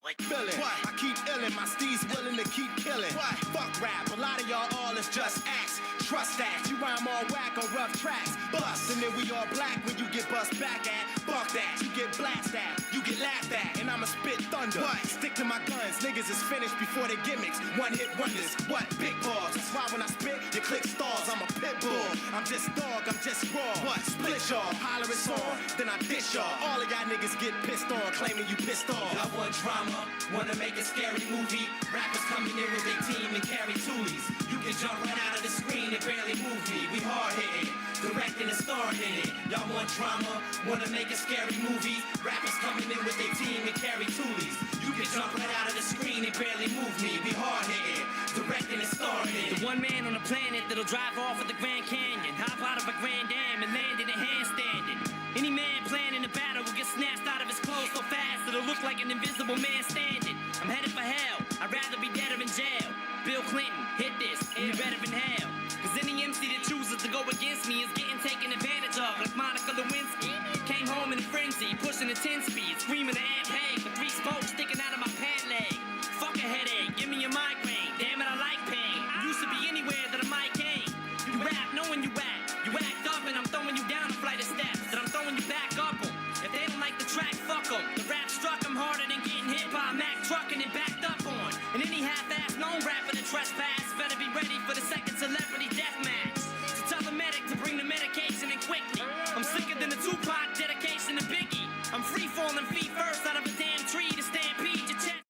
Like feeling, I keep illin', my steeds willing to keep killing. Fuck rap, a lot of y'all all is just acts. Trust that, you rhyme all whack on rough tracks. Bust, and then we all black when you get bust back at. Fuck that, you get blasted at, you get laughed at, and I'ma spit thunder. Stick to my guns, niggas is finished before they gimmicks. One hit wonders, what? Big balls. That's why when I spit, you click stalls. I'm a pit bull, I'm just dog, I'm just raw. What? Split y'all, holler it's on, then I dish y'all. All of y'all niggas get pissed on, claiming you pissed off. I want drama, wanna make a scary movie. Rappers coming in with their team and carry toolies. You can jump right out of the screen and barely move me. We hard hitting, directing and starring in it. Y'all want drama, wanna make a scary movie. Rappers coming in with their team and carry toolies. You can jump right out of the screen and barely move me. We hard hitting, directing and starring in it. The one man on the planet that'll drive off of the Grand Canyon, hop out of a Grand Dam and land in a handstanding. Any man planning a battle will get snatched out of his clothes so fast it'll look like an invisible man standing. I'm headed for hell, I'd rather be dead or in jail. Bill Clinton, hit this, and you're better than hell. Cause any MC that chooses to go against me is getting taken advantage of, like Monica Lewinsky. Came home in a frenzy, pushing a 10-speed, screaming to Aunt Peg with 3 spokes sticking out of my pant leg. Fuck a headache, give me a migraine, damn it I like pain. Used to be anywhere that a mic ain't. You rap knowing you act up and I'm throwing you down a flight of steps, and I'm throwing you back up 'em. If they don't like the track, fuck 'em. The rap struck 'em harder than getting hit by a Mack truck and it backed up on. And any half-ass known rapper to trespass better be ready for the second celebrity death match. So tell the medic to bring the medication in quickly. I'm sicker than the Tupac dedication to Biggie. I'm free falling feet first out of a damn tree to stampede your chest.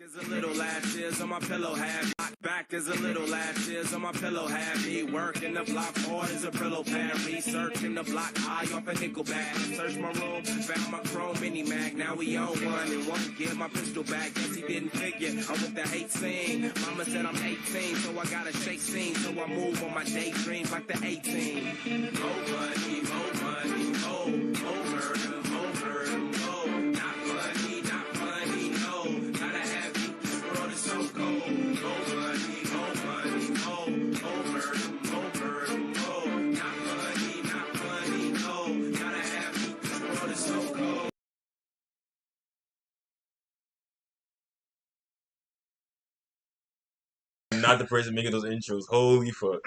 Is a little lashes on my pillow, have back is a little lashes on my pillow, have me working the block hard as a Brillo pad, researching the block high off a nickel bag. Search my room, found my chrome mini mag. Now we own one and won't give my pistol back. Guess he didn't figure I'm with the hate scene. Mama said I'm 18, so I gotta shake scene. So I move on my daydreams like the 18. Oh money, oh money, oh over them, oh not funny, not funny, no. Gotta have you, this world is so cold. Oh money, oh over them, oh not funny, no. Gotta have you, this world is so cold. Not the person making those intros. Holy fuck.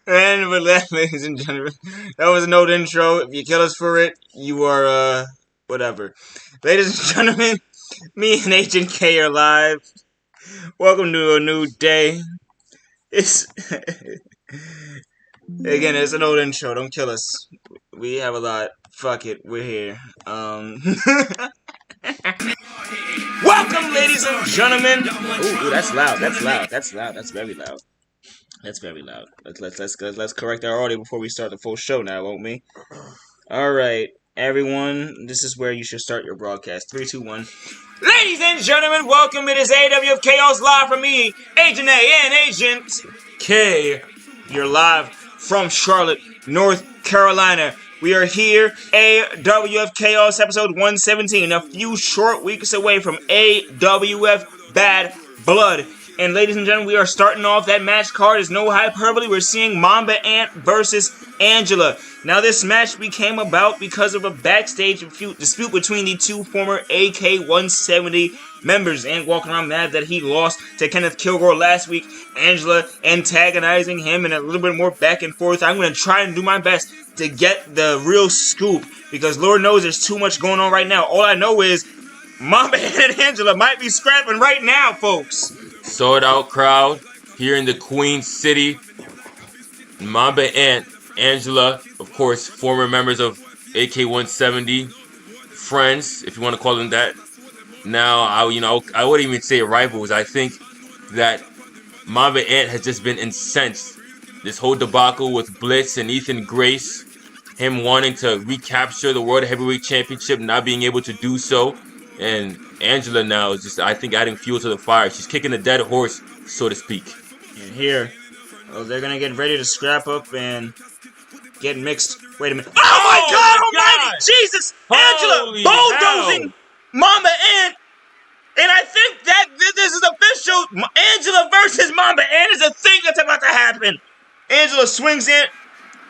And with that, ladies and gentlemen, that was an old intro. If you kill us for it, you are, whatever. Ladies and gentlemen, me and Agent K are live. Welcome to a new day. It's... Again, it's an old intro. Don't kill us. We have a lot. Fuck it. We're here. Welcome, ladies and gentlemen. Ooh, that's loud. That's loud. That's loud. That's very loud. That's very loud. Let's correct our audio before we start the full show now, won't we? All right, everyone. This is where you should start your broadcast. 3, 2, 1. Ladies and gentlemen, welcome. It is AWF Chaos live from me, Agent A and Agent K. You're live from Charlotte, North Carolina. We are here, AWF Chaos episode 117, a few short weeks away from AWF Bad Blood. And ladies and gentlemen, we are starting off that match card. Is no hyperbole. We're seeing Mamba Ant versus Angela. Now this match came about because of a backstage dispute between the two former AK-170 members. Ant walking around mad that he lost to Kenneth Kilgore last week. Angela antagonizing him and a little bit more back and forth. I'm going to try and do my best to get the real scoop because Lord knows there's too much going on right now. All I know is Mamba Ant and Angela might be scrapping right now, folks. Sold out crowd here in the Queen City. Mamba Ant, Angela, of course, former members of AK-170, friends, if you want to call them that. Now, I wouldn't even say rivals. I think that Mamba Ant has just been incensed this whole debacle with Bliss and Ethan Grace, him wanting to recapture the World Heavyweight Championship, not being able to do so, and Angela now is just, I think, adding fuel to the fire. She's kicking a dead horse, so to speak. And here, they're gonna get ready to scrap up and get mixed. Wait a minute. Oh my God! Almighty Jesus! Holy Angela bulldozing hell. Mamba Ant, and I think that this is official. Angela versus Mamba Ant is a thing that's about to happen. Angela swings in.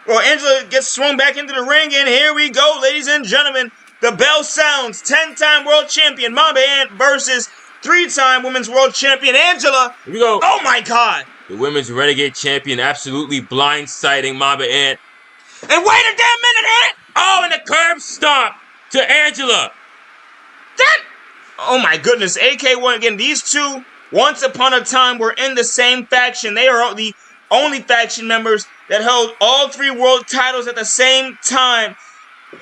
Well, Angela gets swung back into the ring, and here we go, ladies and gentlemen. The bell sounds. 10-time world champion Mamba Ant versus 3-time women's world champion Angela. Here we go. Oh my God! The women's Renegade champion absolutely blindsiding Mamba Ant. And wait a damn minute, Ant! Oh, and the curb stomp to Angela. That! Oh my goodness, AK1 again. These two, once upon a time, were in the same faction. They are the only faction members that held all 3 world titles at the same time.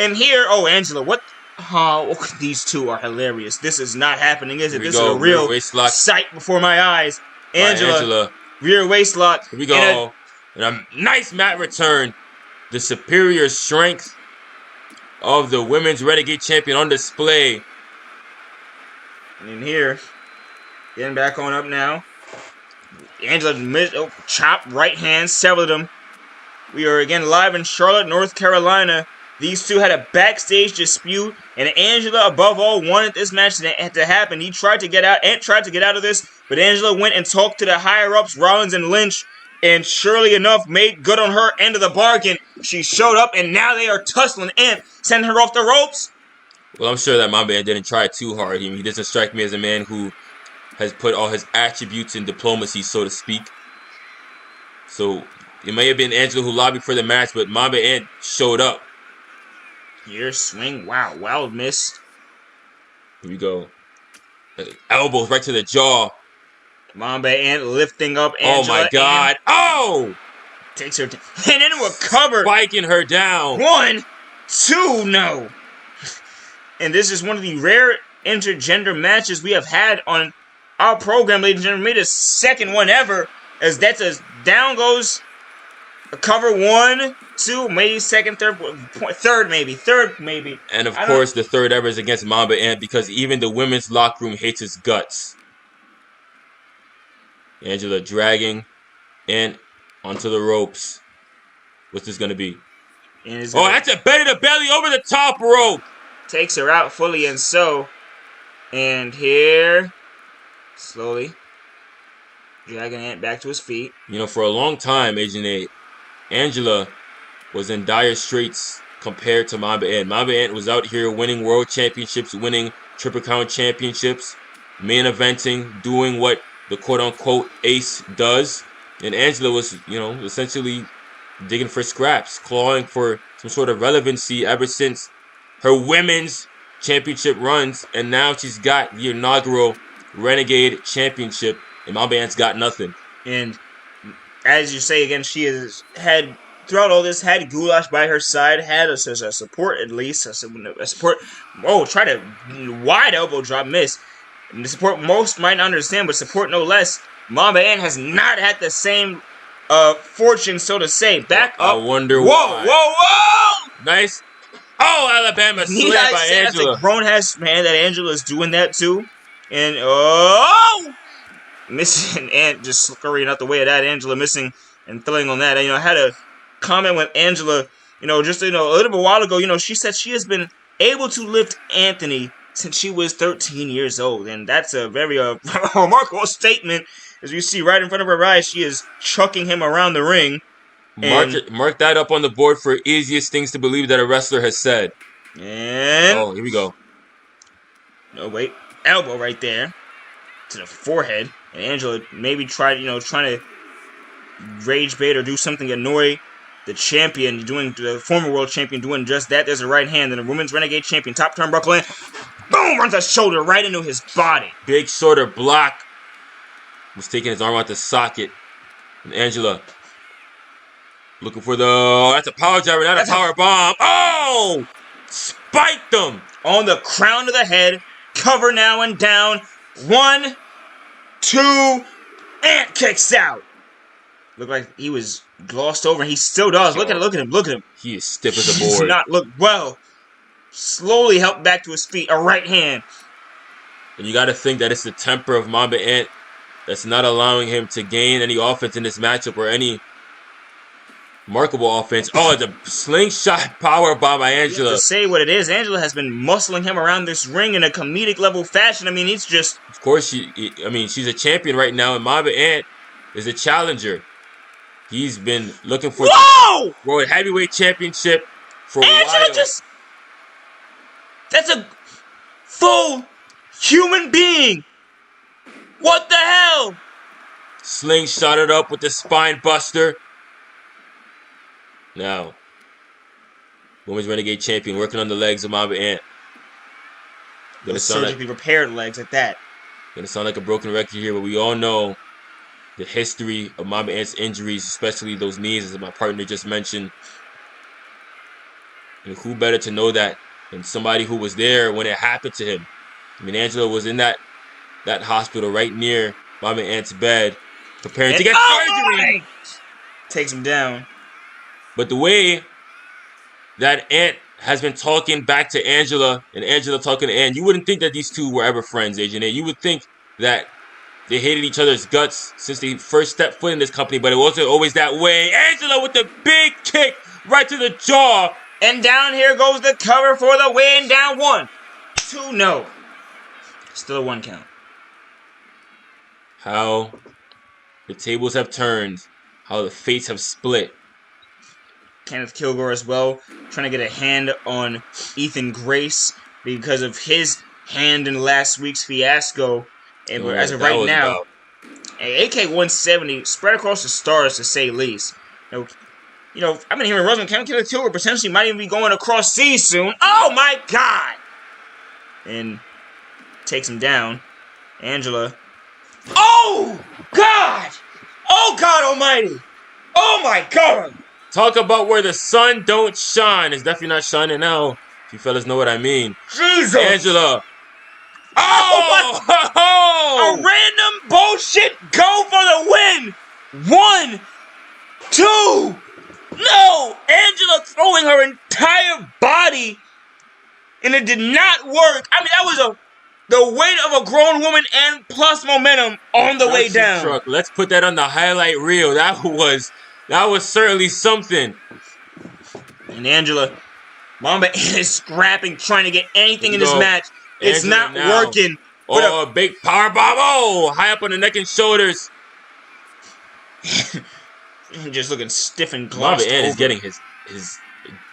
And here, oh, Angela, what? Oh, these two are hilarious. This is not happening, is it? This is a real sight before my eyes. Angela, rear waist lock. Here we go. And a nice mat return. The superior strength of the women's Renegade champion on display. And in here, getting back on up now. Angela chop right hand, severed them. We are again live in Charlotte, North Carolina. These two had a backstage dispute, and Angela, above all, wanted this match to happen. He tried to get out, Ant tried to get out of this, but Angela went and talked to the higher-ups, Rollins and Lynch, and surely enough, made good on her end of the bargain. She showed up, and now they are tussling Ant, sending her off the ropes. Well, I'm sure that my man didn't try too hard. He doesn't strike me as a man who has put all his attributes in diplomacy, so to speak. So, it may have been Angela who lobbied for the match, but Mamba Ant showed up. Here, swing. Wow, wild miss. Here we go. Elbows right to the jaw. Mamba Ant lifting up Angela. Oh my God. Oh! Takes her and then recover. Spiking her down. 1, 2, no. And this is one of the rare intergender matches we have had on our program, ladies and gentlemen. Made a second one ever. As that's a down goes a cover 1, 2, maybe second, third maybe. And of course, the third ever is against Mamba Ant because even the women's locker room hates his guts. Angela dragging Ant onto the ropes. What's this gonna be? Oh, that's a belly to belly over the top rope. Takes her out fully and so. And here, slowly dragging Ant back to his feet. You know, for a long time, Agent A, Angela was in dire straits compared to Mamba Ant. Mamba Ant was out here winning world championships, winning Triple Crown championships, main eventing, doing what the quote-unquote ace does. And Angela was, you know, essentially digging for scraps, clawing for some sort of relevancy ever since her women's championship runs. And now she's got the inaugural Renegade championship, and Mamba Ant's got nothing. And as you say again, she has had, throughout all this, had Goulash by her side, had a support at least, a support. Oh, tried a wide elbow drop, miss. And the support most might not understand, but support no less. Mamba Ant has not had the same fortune, so to say. Back up. I wonder whoa, whoa! Nice. Oh, Alabama slam by Angela. That's a grown-ass man that Angela's doing that too. And, oh! Missing Ant just scurrying out the way of that. Angela missing and throwing on that. You know, I had a comment with Angela, you know, just, you know, a little bit while ago. You know, she said she has been able to lift Anthony since she was 13 years old. And that's a very remarkable statement. As you see right in front of her eyes, she is chucking him around the ring. Mark that up on the board for easiest things to believe that a wrestler has said. And oh, here we go. No, wait. Elbow right there to the forehead. And Angela maybe tried, you know, trying to rage bait or do something to annoy the champion, doing the former world champion, doing just that. There's a right hand, and the women's Renegade champion, top turnbuckle in. Boom! Runs a shoulder right into his body. Big shoulder block. Was taking his arm out the socket. And Angela looking for the... that's a power driver, not a power bomb. Oh! Spiked them! On the crown of the head. Cover now and down. 1, 2, Ant kicks out. Looked like he was glossed over, and he still does. Look at him. He is stiff as a He does board. not look well. Slowly helped back to his feet. A right hand. And you got to think that it's the temper of Mamba Ant that's not allowing him to gain any offense in this matchup or any markable offense. Oh, the slingshot power bomb by Angela. To say what it is, Angela has been muscling him around this ring in a comedic level fashion. I mean, it's just... Of course, she's a champion right now, and Mamba Ant is a challenger. He's been looking for Whoa! the World Heavyweight Championship for a Angela while. That's a full human being. What the hell? Slingshot it up with the spine buster. Now, Women's Renegade Champion working on the legs of Mamba Ant. Those surgically repaired legs at that. Gonna sound like a broken record here, but we all know the history of Mamba Ant's injuries, especially those knees, as my partner just mentioned. And who better to know that than somebody who was there when it happened to him? I mean, Angela was in that hospital right near Mamba Ant's bed, preparing to get surgery. Takes him down. But the way that Ant has been talking back to Angela and Angela talking to Ant, you wouldn't think that these two were ever friends, Agent A. You would think that they hated each other's guts since they first stepped foot in this company, but it wasn't always that way. Angela with the big kick right to the jaw. And down here goes the cover for the win. Down 1, 2, no. Still a 1 count. How the tables have turned. How the fates have split. Kenneth Kilgore as well, trying to get a hand on Ethan Grace because of his hand in last week's fiasco. And as of right now, AK-170 spread across the stars, to say least. You know, I've been hearing Rosamund Kenneth Kilgore potentially might even be going across seas soon. Oh my God! And takes him down. Angela. Oh God! Oh God Almighty! Oh my God! Talk about where the sun don't shine. It's definitely not shining now. If you fellas know what I mean. Jesus! Angela. Oh! A random bullshit go for the win! 1, 2... No! Angela throwing her entire body, and it did not work. I mean, that was the weight of a grown woman and plus momentum on the way down. Truck. Let's put that on the highlight reel. That was certainly something. And Angela, Mamba is scrapping, trying to get anything in this match. It's not working. Oh, a big power bomb. Oh, high up on the neck and shoulders. Just looking stiff and glossed Mamba Ant is getting his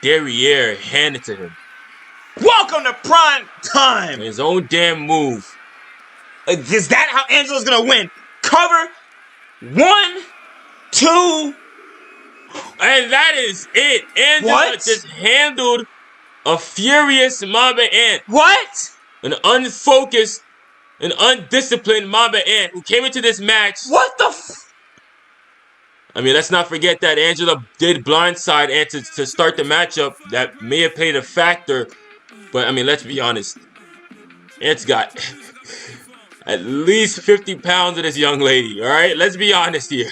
derriere handed to him. Welcome to prime time. His own damn move. Is that how Angela's gonna win? Cover 1, 2. And that is it. Angela just handled a furious Mamba Ant. What? An unfocused, an undisciplined Mamba Ant who came into this match. What the I mean, let's not forget that Angela did blindside Ant to start the matchup. That may have played a factor. But, I mean, let's be honest. Ant's got at least 50 pounds of this young lady, all right? Let's be honest here.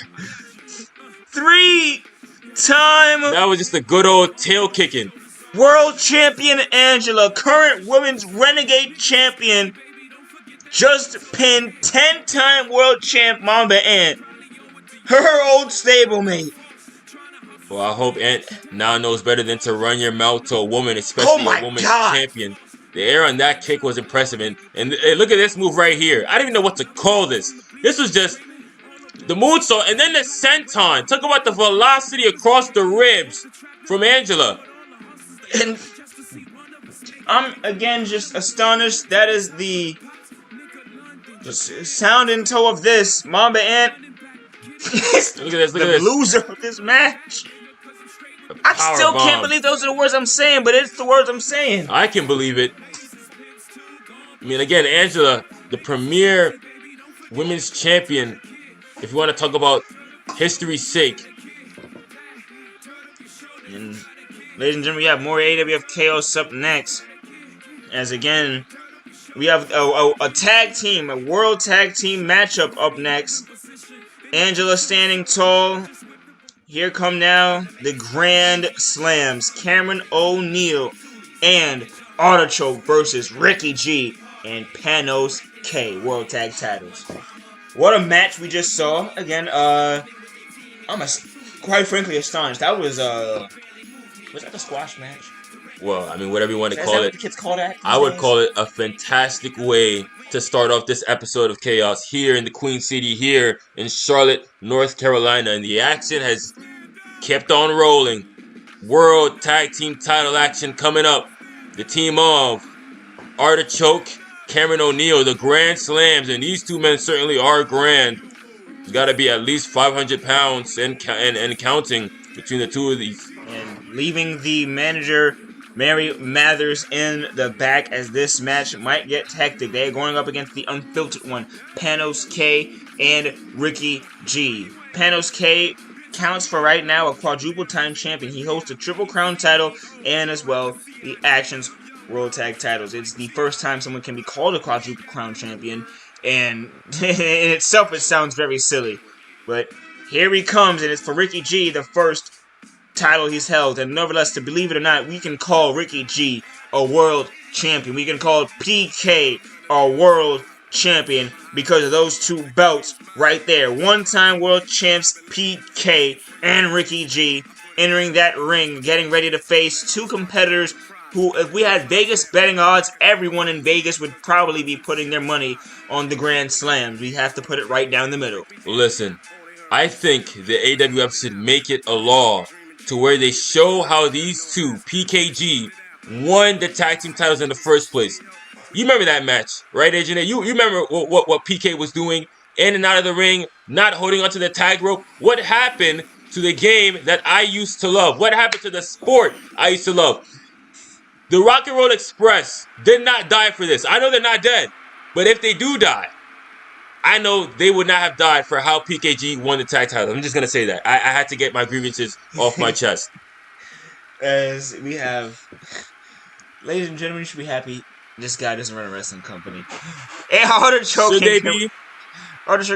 3-time That was just a good old tail kicking. world champion Angela, current women's renegade champion, just pinned 10-time world champ Mamba Ant. Her old stablemate. Well, I hope Ant now knows better than to run your mouth to a woman, especially a woman's champion. The air on that kick was impressive. And look at this move right here. I don't even know what to call this. This was just the moonsault and then the senton. Talk about the velocity across the ribs from Angela. And I'm, again, just astonished. That is the sound and toe of this. Mamba Ant. Look at this, look at this. Loser of this match. I still can't believe those are the words I'm saying, but it's the words I'm saying. I can believe it. I mean, again, Angela, the premier women's champion, if you want to talk about history's sake. And ladies and gentlemen, we have more AWF Chaos up next. As again, we have a tag team, a world tag team matchup up next. Angela standing tall here come now the Grand Slams. Cameron O'Neal and Artichoke versus Ricky G and Panos K. World Tag Titles. What a match we just saw. Again, I'm quite frankly astonished. That was that the squash match? Well, I mean, whatever you want to Is call that it. what the kids call that? I would call it a fantastic way to start off this episode of Chaos here in the Queen City, here in Charlotte, North Carolina. And the action has kept on rolling. World Tag Team title action coming up. The team of Artichoke, Cameron O'Neal, the Grand Slams. And these two men certainly are grand. It's got to be at least 500 pounds and counting between the two of these. And leaving the manager, Mary Mathers, in the back as this match might get hectic. They are going up against the unfiltered one, Panos K and Ricky G. Panos K counts for right now a quadruple time champion. He holds the Triple Crown title and as well the Actionz World Tag titles. It's the first time someone can be called a quadruple crown champion, and in itself it sounds very silly. But here he comes, and it's for Ricky G, the first title he's held. And nevertheless, to believe it or not, we can call Ricky G a world champion. We can call PK a world champion because of those two belts right there. One-time world champs PK and Ricky G entering that ring, getting ready to face two competitors who, if we had Vegas betting odds, everyone in Vegas would probably be putting their money on the Grand Slams. We have to put it right down the middle. Listen, I think the AWF should make it a law to where they show how these two, PKG, won the tag team titles in the first place. You remember that match, right, Agent A? You remember what PK was doing in and out of the ring, not holding onto the tag rope? What happened to the game that I used to love? What happened to the sport I used to love? The Rock and Roll Express did not die for this. I know they're not dead, but if they do die, I know they would not have died for how PKG won the tag title. I'm just going to say that. I had to get my grievances off my chest. As we have, ladies and gentlemen, you should be happy this guy doesn't run a wrestling company. And Artichoke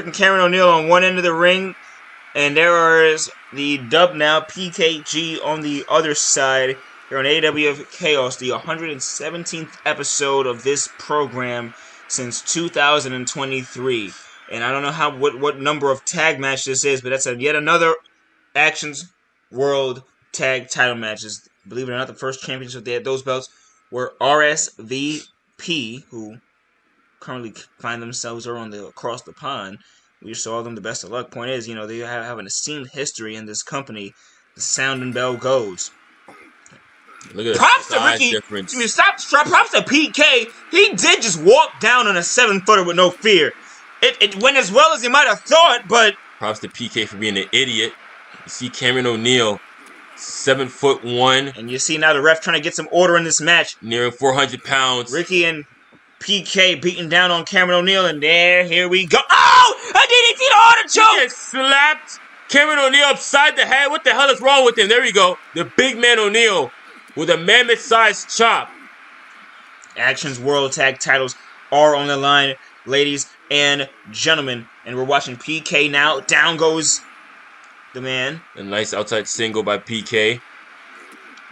and Cameron O'Neal on one end of the ring, and there is the dub now, PKG on the other side. Here on AWF Chaos, the 117th episode of this program since 2023. And I don't know what number of tag match this is, but that's yet another Actionz World Tag Title matches. Believe it or not, the first championship they had those belts were RSVP, who currently find themselves across the pond. We saw them the best of luck. Point is, they have an esteemed history in this company. The sound and bell goes. Look at props the to Ricky. difference. Props to PK. He did just walk down on a 7-footer with no fear. It went as well as he might have thought, but props to PK for being an idiot. You see Cameron O'Neal, 7'1", and you see now the ref trying to get some order in this match. nearing 400 pounds. Ricky and PK beating down on Cameron O'Neal, and here we go. Oh! I didn't see the artichoke! He just slapped Cameron O'Neal upside the head. What the hell is wrong with him? There we go. The big man O'Neal with a mammoth-sized chop. Actionz World Tag Titles are on the line, ladies and gentlemen. And we're watching PK now. Down goes the man. A nice outside single by PK.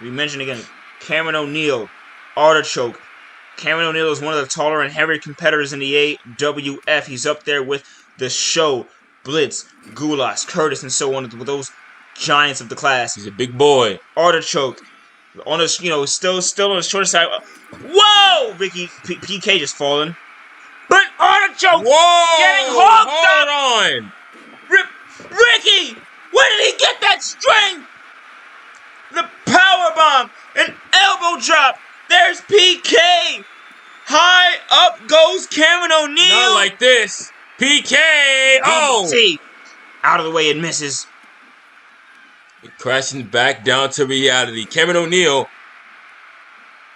We mentioned again, Cameron O'Neal, Artichoke. Cameron O'Neal is one of the taller and heavier competitors in the AWF. He's up there with the Show, Blitz, Gulas, Curtis, and so on, with those giants of the class. He's a big boy. Artichoke, on a, still on the shorter side. Whoa! PK just falling. But Artichoke getting hooked up. On. Ricky, where did he get that strength? The powerbomb, an elbow drop. There's PK. High up goes Cameron O'Neal. Not like this. PK. Oh. DDT. Out of the way, it misses. Crashing back down to reality. Cameron O'Neal.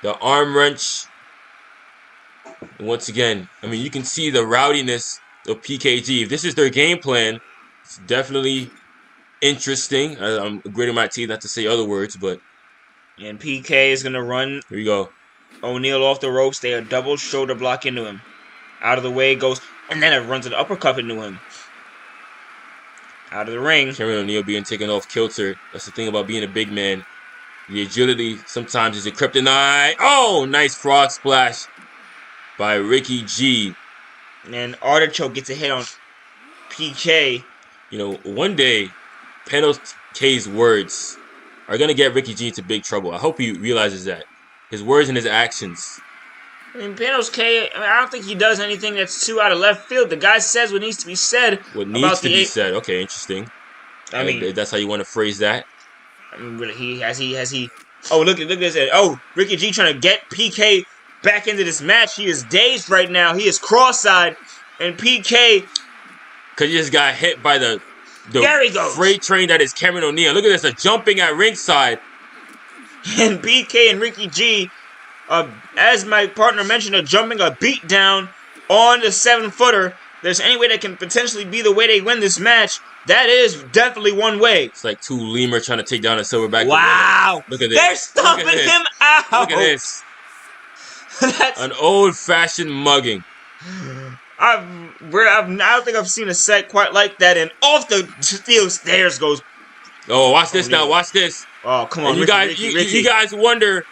The arm wrench. And once again, I mean, you can see the rowdiness of PKG. If this is their game plan, it's definitely interesting. I'm gritting my teeth not to say other words, but. And PK is going to run. Here we go. O'Neal off the ropes. They are double shoulder block into him. Out of the way goes. And then it runs an uppercut into him. Out of the ring. Cameron O'Neal being taken off kilter. That's the thing about being a big man. The agility sometimes is a kryptonite. Oh, nice frog splash by Ricky G. And Artichoke gets a hit on PK. You know, one day, Panos K's words are going to get Ricky G into big trouble. I hope he realizes that. His words and his actions. I mean, Panos K, I don't think he does anything that's too out of left field. The guy says what needs to be said. What needs to be said. Okay, interesting. I mean, that's how you want to phrase that. I mean, really, has he? Oh, look at this. Oh, Ricky G trying to get PK back into this match. He is dazed right now. He is cross-eyed, and PK. Cause he just got hit by the there he goes. Freight train that is Cameron O'Neal. Look at this, a jumping at ringside. And PK and Ricky G, as my partner mentioned, are jumping a beat down on the 7-footer. There's any way that can potentially be the way they win this match. That is definitely one way. It's like two lemur trying to take down a silverback. Wow. Look at this. They're stomping him out. Look at this. That's an old-fashioned mugging. I don't think I've seen a set quite like that. And off the steel stairs goes. Oh, watch this now. Watch this. Oh, come on, you guys wonder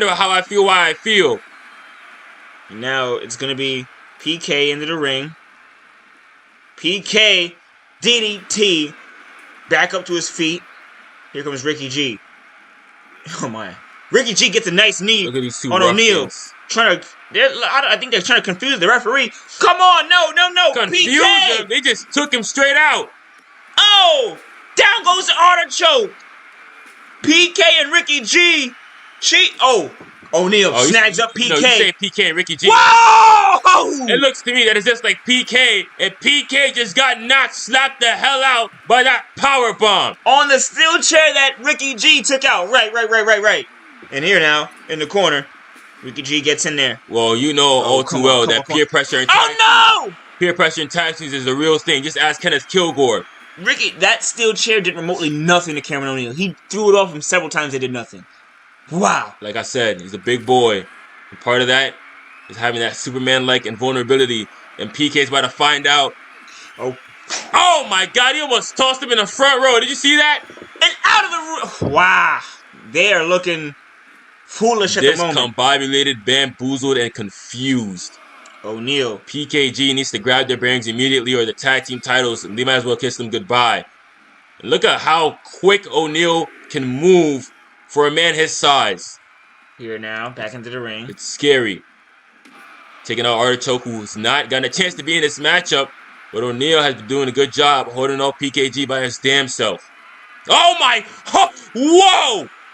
how I feel. Why I feel. Now it's gonna be PK into the ring. PK, DDT, back up to his feet. Here comes Ricky G. Oh my! Ricky G gets a nice knee on O'Neal. I think they're trying to confuse the referee. Come on, no. Confuse PK. him. They just took him straight out. Oh, down goes the Artichoke. PK and Ricky G. O'Neal snags up PK. No, you say PK and Ricky G. Whoa! It looks to me that it's just like PK, and PK just got slapped the hell out by that power bomb on the steel chair that Ricky G took out. Right. And here now, in the corner, Ricky G gets in there. Well, you know all too well that peer pressure in peer pressure in tag teams is a real thing. Just ask Kenneth Kilgore. Ricky, that steel chair did remotely nothing to Cameron O'Neal. He threw it off him several times. They did nothing. Wow. Like I said, he's a big boy. And part of that is having that Superman-like invulnerability. And PK's about to find out. Oh my God, he almost tossed him in the front row. Did you see that? And out of the room. Wow. They are looking foolish at the moment. Discombobulated, bamboozled, and confused. O'Neal. PKG needs to grab their bearings immediately or the tag team titles, and they might as well kiss them goodbye. And look at how quick O'Neal can move for a man his size. Here now, back into the ring. It's scary. Taking out Artichoke, who's not gotten a chance to be in this matchup, but O'Neal has been doing a good job holding off PKG by his damn self. Oh my!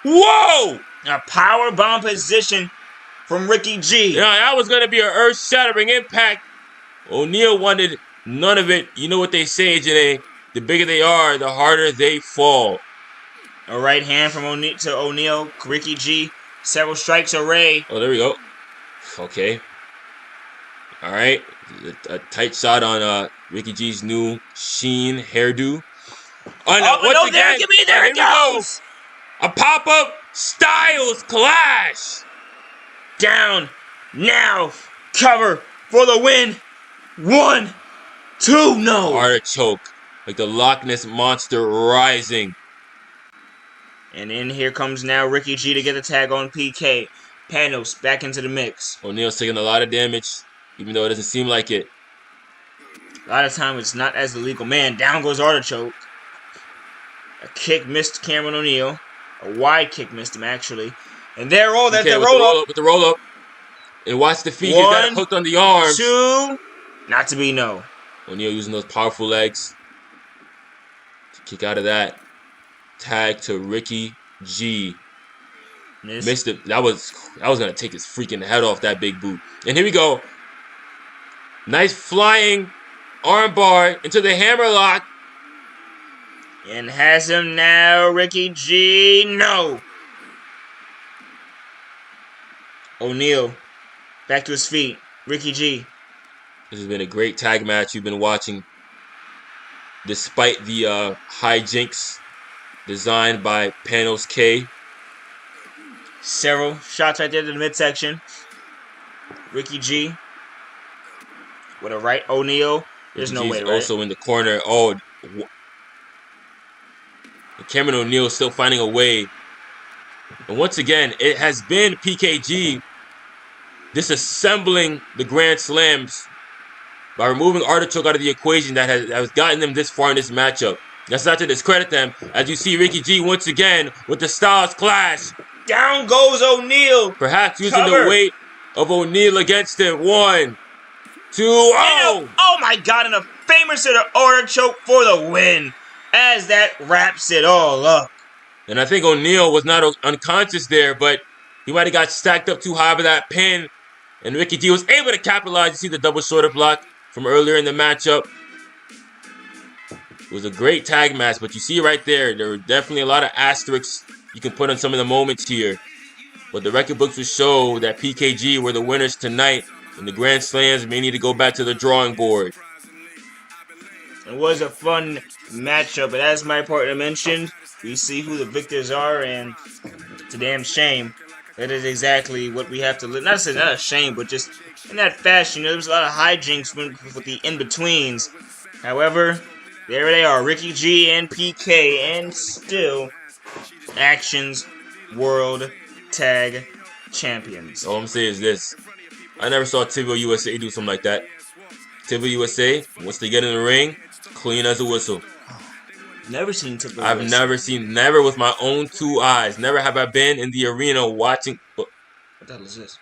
Whoa! A power bomb position from Ricky G. Yeah, that was going to be an earth-shattering impact. O'Neal wanted none of it. You know what they say, Janae. The bigger they are, the harder they fall. A right hand from O'Neal to O'Neal. Ricky G. Several strikes array. Oh, there we go. Okay. All right. A tight shot on Ricky G's new sheen hairdo. There it goes. A pop-up Styles Clash. Down. Now. Cover for the win. 1, 2, no. Artichoke. Like the Loch Ness Monster rising. And in here comes now Ricky G to get the tag on PK. Panos back into the mix. O'Neal's taking a lot of damage, even though it doesn't seem like it. A lot of time it's not as illegal. Man, down goes Artichoke. A kick missed Cameron O'Neal. A wide kick missed him, actually. And there, that's the roll-up. With the roll-up. And watch the feet. He's got it hooked on the arms. 2. Not to be no. O'Neal using those powerful legs to kick out of that. Tag to Ricky G. Missed it. That was gonna take his freaking head off that big boot. And here we go. Nice flying armbar into the hammerlock. And has him now, Ricky G. No. O'Neal back to his feet. Ricky G. This has been a great tag match you've been watching. Despite the hijinks designed by Panos K. Several shots right there to the midsection. Ricky G. With a right O'Neal. There's no way, right? Also in the corner. Oh, Cameron O'Neal still finding a way. And once again, it has been PKG disassembling the Grand Slams by removing Artichoke out of the equation that has gotten them this far in this matchup. That's not to discredit them, as you see Ricky G once again with the Styles Clash. Down goes O'Neal. Perhaps using the weight of O'Neal against him. 1, 2, oh! Oh my God, and a famous hit of Artichoke for the win, as that wraps it all up. And I think O'Neal was not unconscious there, but he might have got stacked up too high by that pin. And Ricky G was able to capitalize. You see the double shoulder block from earlier in the matchup. It was a great tag match, but you see right there were definitely a lot of asterisks you can put on some of the moments here. But the record books will show that PKG were the winners tonight, and the Grand Slams may need to go back to the drawing board. It was a fun matchup, but as my partner mentioned, we see who the victors are, and it's a damn shame. That is exactly what we have to live. Not a shame, but just in that fashion. There was a lot of hijinks with the in-betweens. However, there they are, Ricky G and PK, and still Actionz World Tag Champions. All I'm saying is this. I never saw Tibio USA do something like that. Tibio USA, once they get in the ring, clean as a whistle. Never seen Tibio I've USA. never with my own 2 eyes. Never have I been in the arena watching. What the hell is this?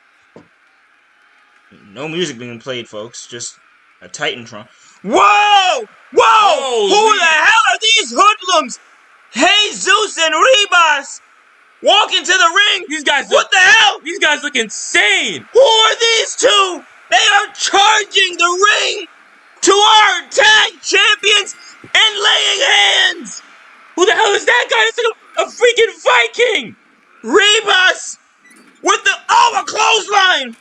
No music being played, folks. Just a Titantron. Whoa! Whoa! Holy. Who the hell are these hoodlums? Jesus and Rebas walk into the ring. These guys What the hell? These guys look insane. Who are these two? They are charging the ring to our tag champions and laying hands. Who the hell is that guy? It's like a freaking Viking. Rebus with a clothesline.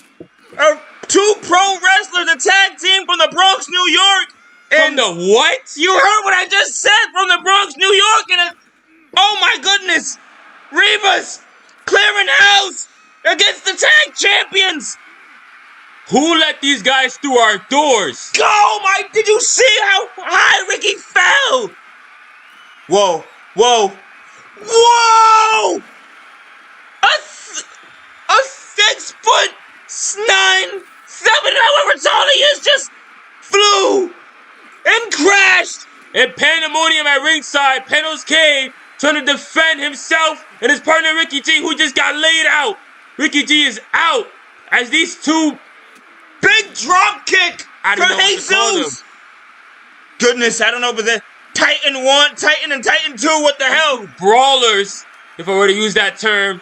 2 pro wrestlers, a tag team from the Bronx, New York. From the what? You heard what I just said, from the Bronx, New York, and oh my goodness, Rebus clearing house against the tag champions. Who let these guys through our doors? Oh my, did you see how high Ricky fell? Whoa, whoa, whoa! A 6'9", 7", however tall he is, just flew and crashed. And pandemonium at ringside. Penal's Cave trying to defend himself and his partner Ricky G, who just got laid out. Ricky G is out as these two big drop kick from Jesus. Goodness, I don't know, but the Titan 1, Titan and Titan 2, what the hell? Brawlers, if I were to use that term.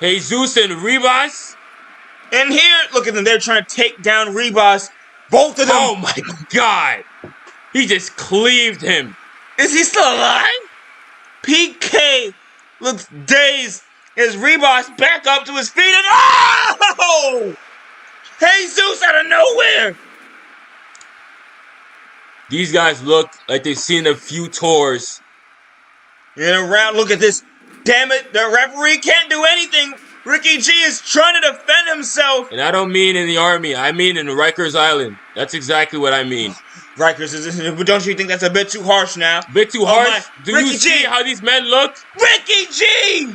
Jesus and Rebas. And here, look at them, they're trying to take down Rebas. Both of them. Oh my God. He just cleaved him. Is he still alive? PK looks dazed as Rebas back up to his feet and oh! Jesus out of nowhere. These guys look like they've seen a few tours. And around, look at this. Damn it, the referee can't do anything. Ricky G is trying to defend himself. And I don't mean in the army. I mean in Rikers Island. That's exactly what I mean. Rikers, don't you think that's a bit too harsh now? Bit too harsh? Do Ricky you see G. how these men look? Ricky G!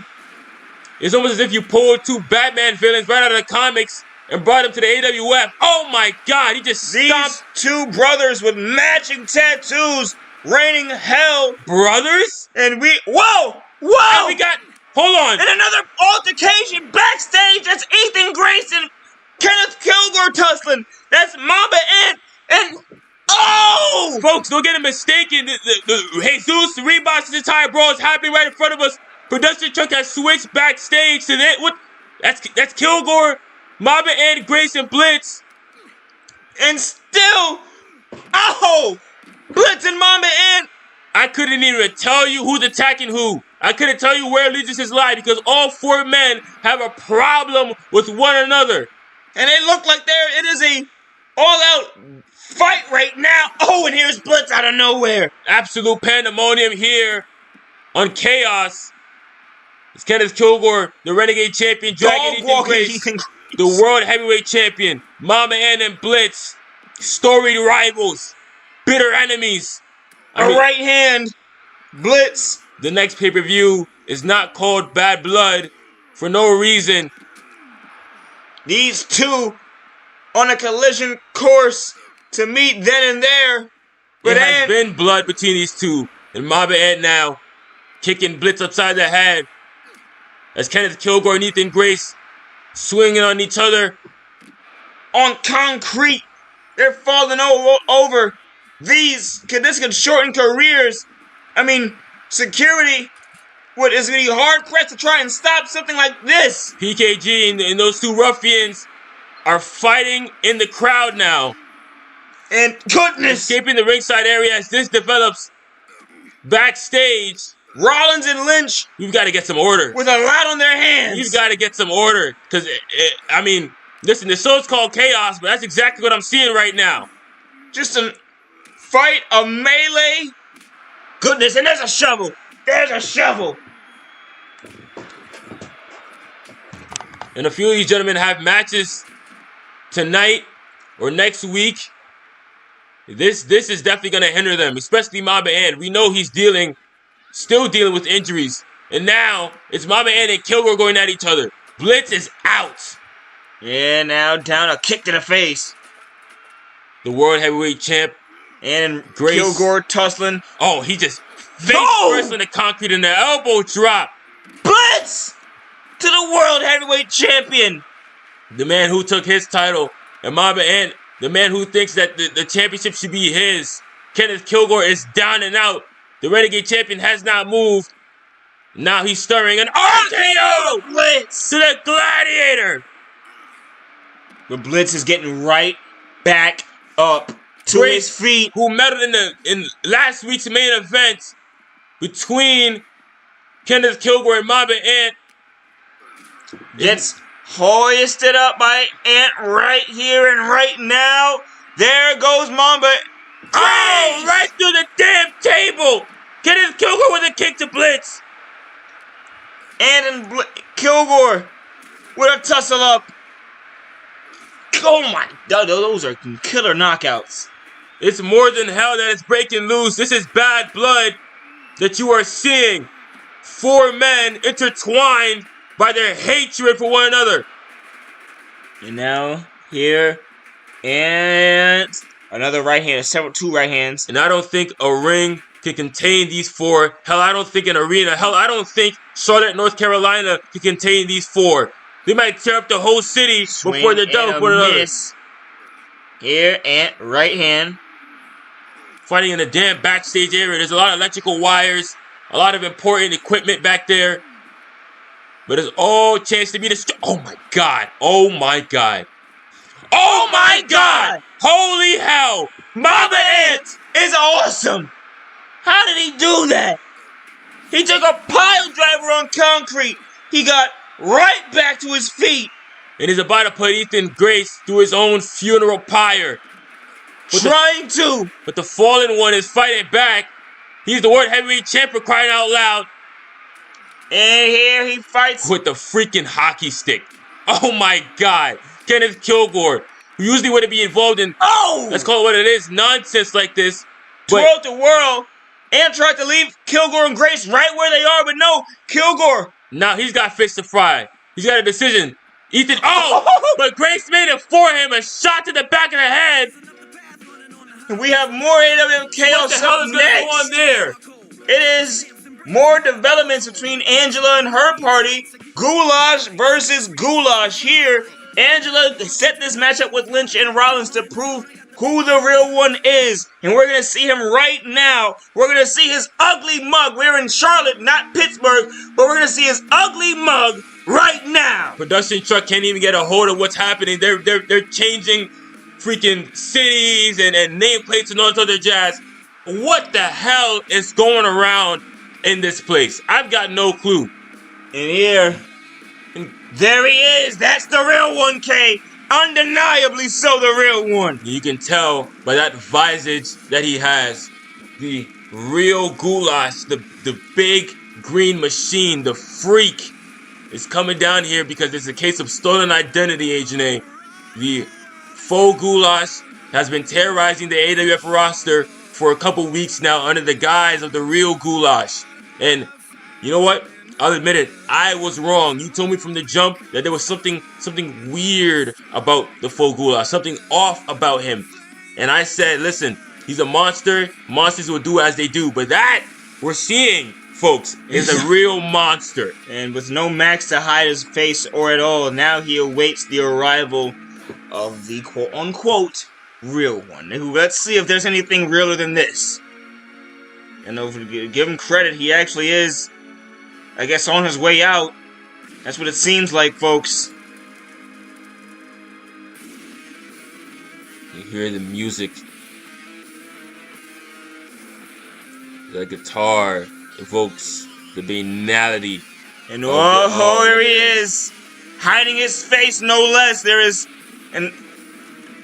It's almost as if you pulled 2 Batman villains right out of the comics and brought them to the AWF. Oh my God, he just stomped. These 2 brothers with matching tattoos raining hell. Brothers? And whoa! Whoa! And we got, hold on. And another altercation backstage. That's Ethan Grayson, Kenneth Kilgore tussling. That's Mamba Ant, and oh! Folks, don't get it mistaken. The Jesus, Rebas, this entire brawl is happening right in front of us. Production truck has switched backstage to that. What? That's Kilgore, Mamba Ant, Grayson, Blitz. And still, oh! Blitz and Mamba Ant. I couldn't even tell you who's attacking who. I couldn't tell you where allegiances lie because all 4 men have a problem with one another. And they look like it is a all-out fight right now. Oh, and here's Blitz out of nowhere. Absolute pandemonium here on Chaos. It's Kenneth Kilgore, the Renegade Champion, dragging Ethan Grace, the World Heavyweight Champion, Mama Ann and Blitz, storied rivals, bitter enemies. Right hand, Blitz the next pay-per-view is not called Bad Blood for no reason. These two on a collision course to meet then and there. But It has been blood between these two. And Mamba Ant now kicking Blitz upside the head. As Kenneth Kilgore and Ethan Grace swinging on each other. On concrete. They're falling over. This could shorten careers. I mean, security is going to be hard pressed to try and stop something like this. PKG and those two ruffians are fighting in the crowd now. And goodness! Escaping the ringside area as this develops backstage. Rollins and Lynch. You've got to get some order. With a lot on their hands. You've got to get some order. Because, I mean, listen, the show's called Chaos, but that's exactly what I'm seeing right now. Just a fight, a melee. Goodness, and there's a shovel. There's a shovel. And a few of these gentlemen have matches tonight or next week. This is definitely going to hinder them, especially Mamba Ant. We know he's still dealing with injuries. And now it's Mamba Ant and Kilgore going at each other. Blitz is out. Yeah, now down a kick to the face. The World Heavyweight Champ. And Grace. Kilgore tussling. Oh, he just face first on the concrete and the elbow drop. Blitz to the World Heavyweight Champion. The man who took his title. And Mamba Ant, the man who thinks that the championship should be his. Kenneth Kilgore is down and out. The Renegade Champion has not moved. Now he's stirring an RKO Blitz to the Gladiator. But Blitz is getting right back up to his feet. Who medaled in last week's main event between Kenneth Kilgore and Mamba Ant. Gets hoisted up by Ant right here and right now. There goes Mamba. Oh, right through the damn table. Kenneth Kilgore with a kick to Blitz. And Kilgore with a tussle up. Oh my God, those are killer knockouts. It's more than hell that it's breaking loose. This is Bad Blood that you are seeing. Four men intertwined by their hatred for one another. And now here, and another right hand, two right hands. And I don't think a ring can contain these four. Hell, I don't think an arena. Hell, I don't think Charlotte, North Carolina can contain these four. They might tear up the whole city before they're done with one another. Here, and right hand. Fighting in a damn backstage area. There's a lot of electrical wires, a lot of important equipment back there. But it's all chance to be destroyed. Oh my God. Oh my God. Oh my God. Holy hell. Mamba Ant is awesome. How did he do that? He took a pile driver on concrete. He got right back to his feet. And he's about to put Ethan Grace through his own funeral pyre. But the fallen one is fighting back. He's the World Heavyweight Champion, crying out loud. And here he fights with the freaking hockey stick. Oh my God. Kenneth Kilgore, who usually wouldn't be involved in, let's call it what it is, nonsense like this. Twirled the world and tried to leave Kilgore and Grace right where they are, but no, Kilgore. Now he's got fish to fry. He's got a decision. Ethan, but Grace made it for him, a shot to the back of the head. And we have more AWM chaos. What the hell is going to go on there? It is more developments between Angela and her party. Goulash versus Goulash here. Angela set this matchup with Lynch and Rollins to prove who the real one is. And we're going to see him right now. We're going to see his ugly mug. We're in Charlotte, not Pittsburgh. But we're going to see his ugly mug right now. Production truck can't even get a hold of what's happening. They're changing freaking cities and nameplates and all this other jazz. What the hell is going around in this place? I've got no clue. And here, there he is. That's the real one, K. Undeniably so, the real one. You can tell by that visage that he has. The real Goulash, the big green machine, the freak, is coming down here because it's a case of stolen identity, Agent A. The faux Goulash has been terrorizing the AWF roster for a couple weeks now under the guise of the real Goulash. And you know what? I'll admit it. I was wrong. You told me from the jump that there was something weird about the faux goulash, something off about him. And I said, listen, he's a monster. Monsters will do as they do. But that we're seeing, folks, is a real monster. And with no max to hide his face or at all, now he awaits the arrival of the quote-unquote real one. Let's see if there's anything realer than this. And give him credit, he actually is, I guess, on his way out. That's what it seems like, folks. You hear the music. The guitar evokes the banality. And oh, here he is, hiding his face, no less. There is, and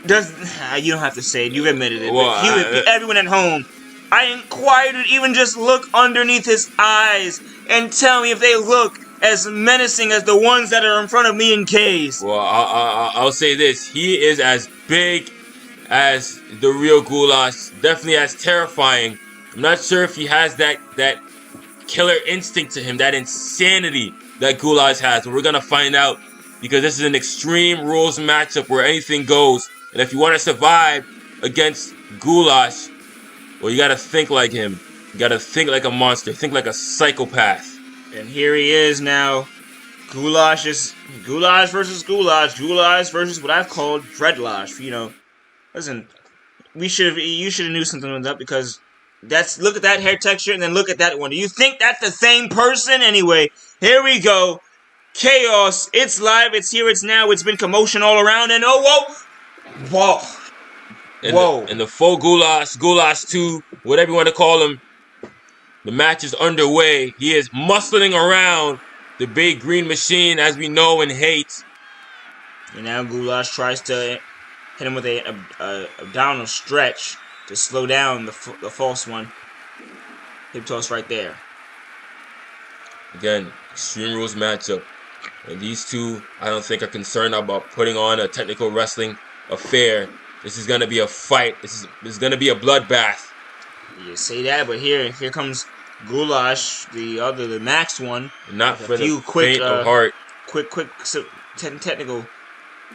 you don't have to say it. You've admitted it. Well, but everyone at home, I inquired to even just look underneath his eyes and tell me if they look as menacing as the ones that are in front of me in K's. Well, I'll say this: he is as big as the real goulash. Definitely as terrifying. I'm not sure if he has that killer instinct to him, that insanity that goulash has. But we're gonna find out, because this is an extreme rules matchup where anything goes. And if you want to survive against goulash, well, you gotta think like him. You gotta think like a monster. Think like a psychopath. And here he is now. Goulash versus goulash. Goulash versus what I've called dreadlash. You know, listen, you should have knew something was up, because look at that hair texture and then look at that one. Do you think that's the same person? Anyway, here we go. Chaos. It's live. It's here. It's now. It's been commotion all around. And whoa. And the faux goulash 2, whatever you want to call him, the match is underway. He is muscling around the big green machine, as we know and hate. And now goulash tries to hit him with a abdominal stretch to slow down the false one. Hip toss right there. Again, Extreme Rules matchup. And these two, I don't think, are concerned about putting on a technical wrestling affair. This is going to be a fight. This is going to be a bloodbath. You say that, but here comes Goulash, the max one. Not for the faint of heart. Quick technical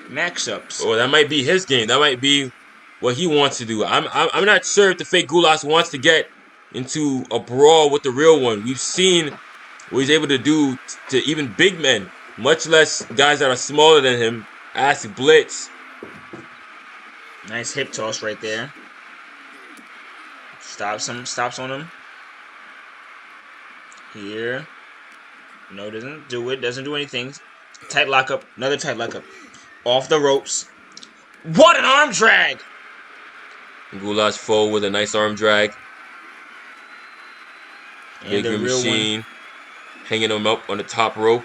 max-ups. Oh, that might be his game. That might be what he wants to do. I'm not sure if the fake Goulash wants to get into a brawl with the real one. We've seen what he's able to do to even big men, much less guys that are smaller than him. Ask Blitz. Nice hip toss right there. Stops on him. Here. No, doesn't do it. Doesn't do anything. Tight lockup. Another tight lockup. Off the ropes. What an arm drag! Goulash forward with a nice arm drag. And Big machine. Hanging him up on the top rope.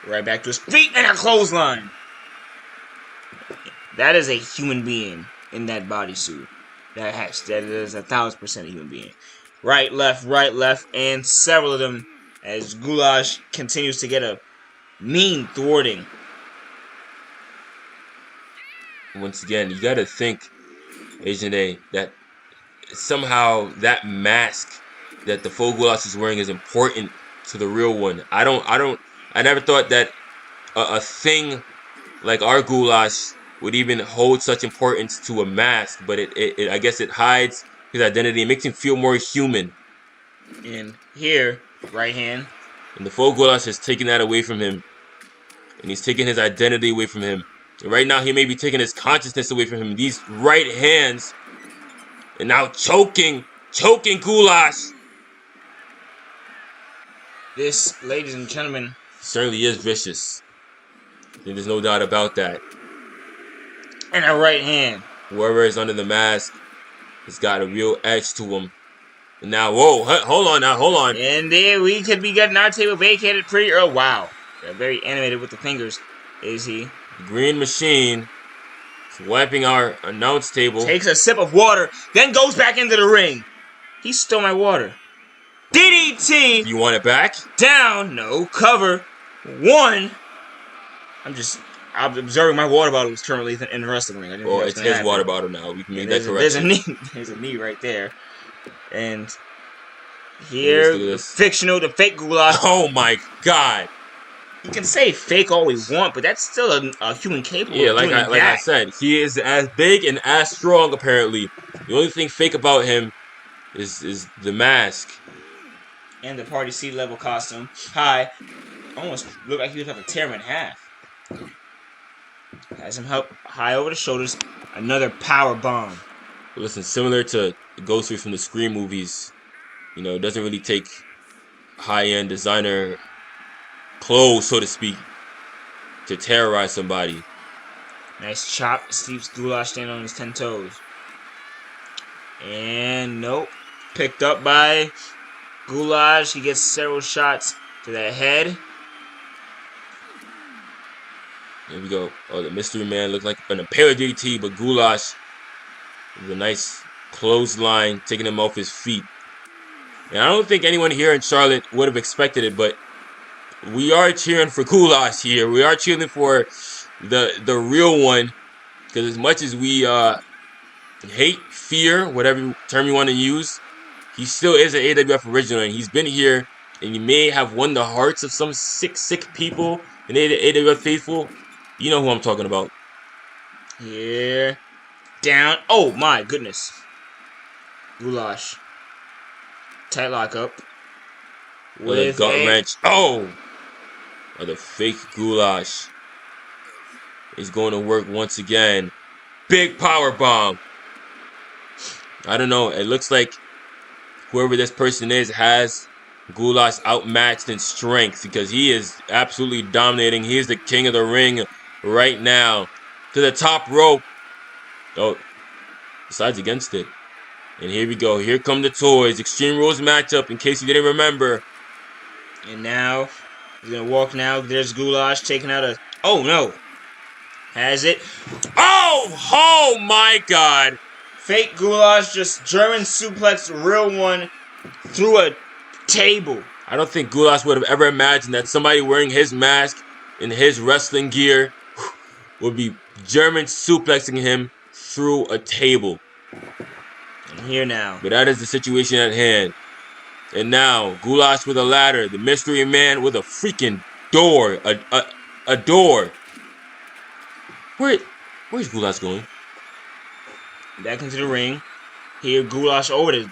Right back to his feet and a clothesline. That is a human being in that bodysuit. That is 1,000% a human being. Right, left, and several of them as Goulash continues to get a mean thwarting. Once again, you gotta think, Asian A, that somehow that mask that the faux Goulash is wearing is important to the real one. I never thought that a thing like our Goulash would even hold such importance to a mask, but it I guess it hides his identity. It makes him feel more human. And here, right hand. And the faux Goulash has taken that away from him. And he's taking his identity away from him. And right now, he may be taking his consciousness away from him. These right hands. And now choking Goulash. This, ladies and gentlemen, certainly is vicious. There's no doubt about that. And a right hand. Whoever is under the mask has got a real edge to him. And now, whoa, hold on. And there we could be getting our table vacated pretty early. Wow. They're very animated with the fingers, is he? Green machine is wiping our announce table. Takes a sip of water, then goes back into the ring. He stole my water. DDT! You want it back? Down, no, cover. One. I'm observing my water bottle is currently in the wrestling ring. Oh, it's his water bottle now. We can make that correction. There's a knee right there. And Here, Look at the this. fictional, the fake Goulash. Oh my God. You can say fake all we want, but that's still a human capable Yeah, of doing that. like I said, he is as big and as strong apparently. The only thing fake about him is the mask. And the party sea level costume. High. Almost looked like he was about to tear him in half. Has him up high over the shoulders. Another power bomb. Listen, similar to Ghostface from the Scream movies, you know, it doesn't really take high-end designer clothes, so to speak, to terrorize somebody. Nice chop. Steve's Goulash standing on his 10 toes. And nope. Picked up by Goulash. He gets several shots to the head. There we go. Oh, the mystery man looked like an Impale JT, but Goulash with a nice clothesline, taking him off his feet. And I don't think anyone here in Charlotte would have expected it, but we are cheering for Goulash here. We are cheering for the real one, because as much as we hate, fear, whatever term you want to use, he still is an AWF original, and he's been here, and he may have won the hearts of some sick people in AWF faithful. You know who I'm talking about. Here. Down. Oh my goodness. Goulash. Tight lockup. With a gut wrench. Oh! The fake Goulash is going to work once again. Big power bomb. I don't know. It looks like whoever this person is has Goulash outmatched in strength, because he is absolutely dominating. He is the king of the ring right now. To the top rope. Oh, decides against it. And here we go. Here come the toys. Extreme Rules matchup, in case you didn't remember. And now, he's going to walk now. There's Goulash taking out a... Oh, no. Has it. Oh my God. Fake Goulash just German suplex the real one through a table. I don't think Goulash would have ever imagined that somebody wearing his mask and his wrestling gear would be German suplexing him through a table. And here now. But that is the situation at hand. And now, Goulash with a ladder. The mystery man with a freaking door. A door. Where's Goulash going? Back into the ring. Here, Goulash over the...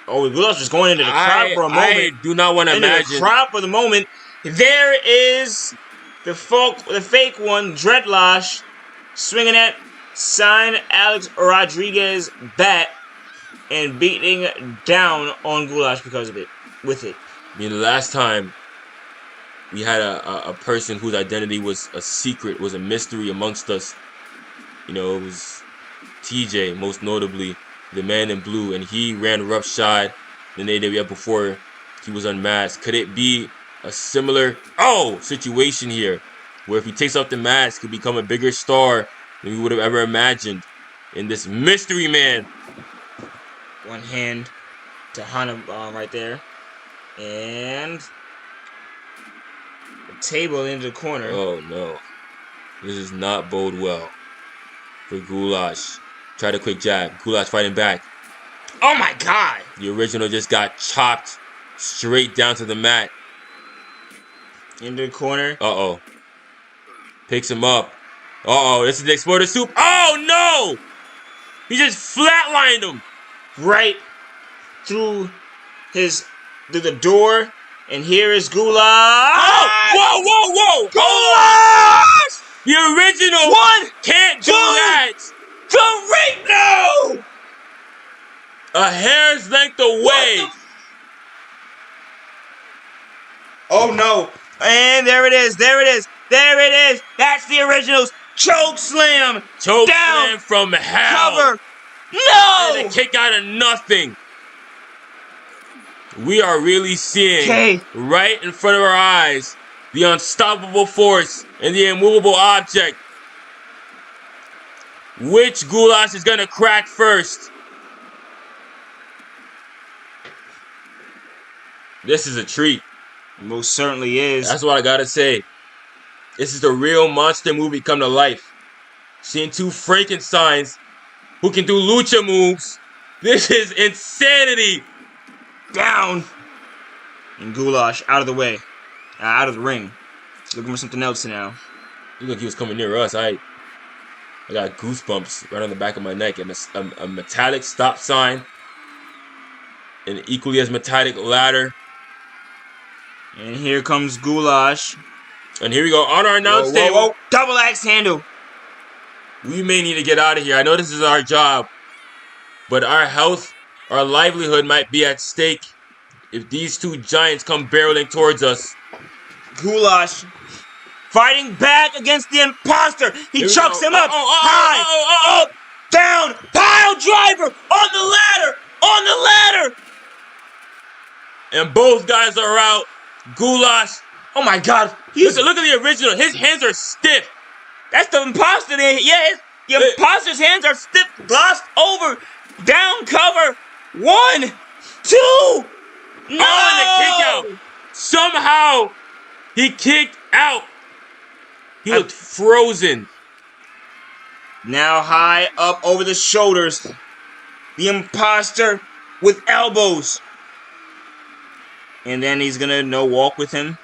Oh, Goulash was going into the crowd for a moment. I do not want to imagine. The crowd for the moment. There is the fake one, Dreadlosh, swinging at Sign Alex Rodriguez bat and beating down on Goulash because of it. With it. I mean, the last time we had a person whose identity was a secret, was a mystery amongst us. You know, it was TJ, most notably, the man in blue, and he ran roughshod in AWF before he was unmasked. Could it be a similar situation here, where if he takes off the mask, he'll become a bigger star than we would have ever imagined in this mystery man? One hand to Hana right there. And the table into the corner. Oh no. This does not bode well for Goulash. Tried a quick jab. Goulash fighting back. Oh my God! The original just got chopped straight down to the mat. Into the corner. Uh-oh. Picks him up. Uh-oh, this is the Exploder Soup. Oh no! He just flatlined him. Right through the door. And here is Goulash. Oh! Whoa! Goulash! The original can't do that. Correct! A hair's length away. Oh no. And there it is. That's the originals. Choke slam. Choke down. slam from hell. Cover. No. And a kick out of nothing. We are really seeing right in front of our eyes the unstoppable force and the immovable object. Which Goulash is going to crack first? This is a treat. Most certainly is. That's what I gotta say. This is the real monster movie come to life. Seeing two Frankensteins who can do lucha moves. This is insanity. Down. And Goulash out of the way. Out of the ring. Looking for something else now. Looked like he was coming near us. I got goosebumps right on the back of my neck. And a metallic stop sign. An equally as metallic ladder. And here comes Goulash. And here we go on our announce table. Whoa. Double axe handle. We may need to get out of here. I know this is our job. But our health, our livelihood might be at stake if these two giants come barreling towards us. Goulash fighting back against the imposter. He chucks him up. High. Up. Down. Pile driver. On the ladder. On the ladder. And both guys are out. Goulash. Oh my God. Listen, look at the original. His hands are stiff. That's the imposter there. Yeah, the imposter's hands are stiff. Glossed over. Down cover. 1, 2. No! Oh, and the kick out. Somehow, he kicked out. He looked frozen. Now high up over the shoulders. The imposter with elbows. And then he's gonna walk with him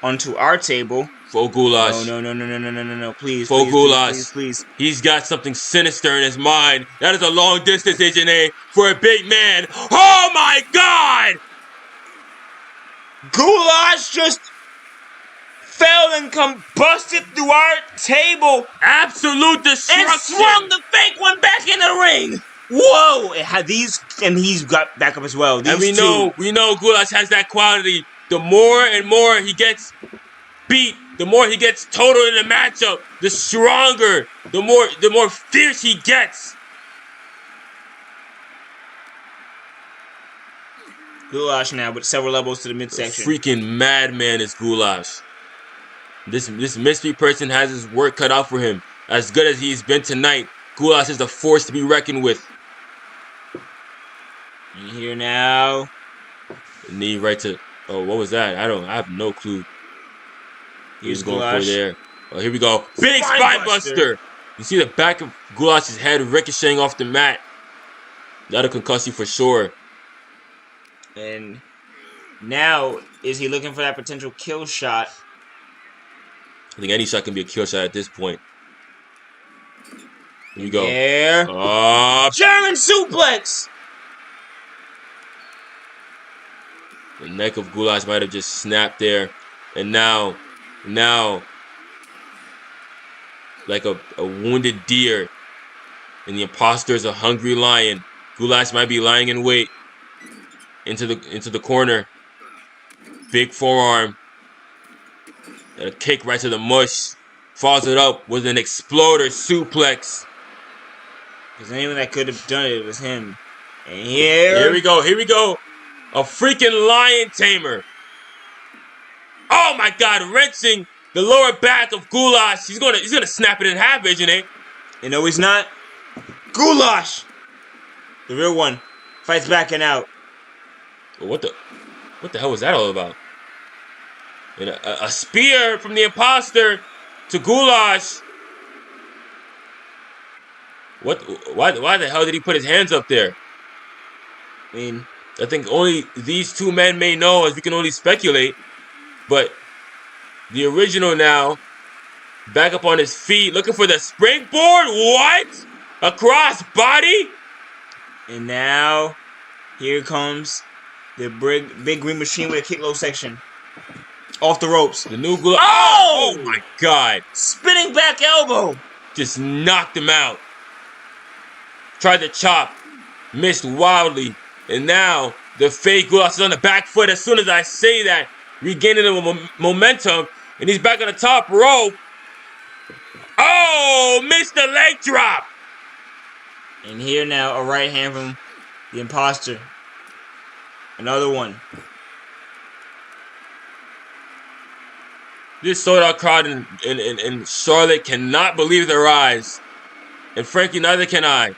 onto our table. For Goulash. No. Please. For Goulash. Please. He's got something sinister in his mind. That is a long distance, Agent A, for a big man. Oh my God! Goulash just fell and combusted through our table. Absolute destruction. And swung the fake one back in the ring. Whoa! It had these, and he's got back up as well. These and we know Goulash has that quality. The more and more he gets beat, the more he gets total in the matchup, the stronger, the more fierce he gets. Goulash now with several elbows to the midsection. Freaking madman is Goulash. This mystery person has his work cut out for him. As good as he's been tonight, Goulash is a force to be reckoned with. And here now. Knee right to. Oh, what was that? I have no clue. He was going Goulash. for there. Oh, here we go. Big spine buster. You see the back of Goulash's head ricocheting off the mat. That'll concuss you for sure. And now, is he looking for that potential kill shot? I think any shot can be a kill shot at this point. Here we go. There. German suplex. The neck of Goulash might have just snapped there. And now, like a wounded deer, and the imposter is a hungry lion. Goulash might be lying in wait into the corner. Big forearm. And a kick right to the mush. Follows it up with an exploder suplex. Because anyone that could have done it was him. And here we go. A freaking lion tamer. Oh my God, wrenching the lower back of Goulash. He's gonna snap it in half, isn't he? And no, he's not. Goulash, the real one, fights back and out. What the hell was that all about? And a spear from the imposter to Goulash. Why the hell did he put his hands up there? I mean, I think only these two men may know, as we can only speculate. But the original now, back up on his feet, looking for the springboard. What? A cross body? And now, here comes the big green machine with a kick low section. Off the ropes. The new Goulash. Oh my God. Spinning back elbow. Just knocked him out. Tried to chop. Missed wildly. And now, the fake Goulash is on the back foot as soon as I say that. Regaining the momentum. And he's back on the top rope. Oh, missed the leg drop. And here now, a right hand from the imposter. Another one. This sold-out crowd in Charlotte cannot believe their eyes. And frankly, neither can I.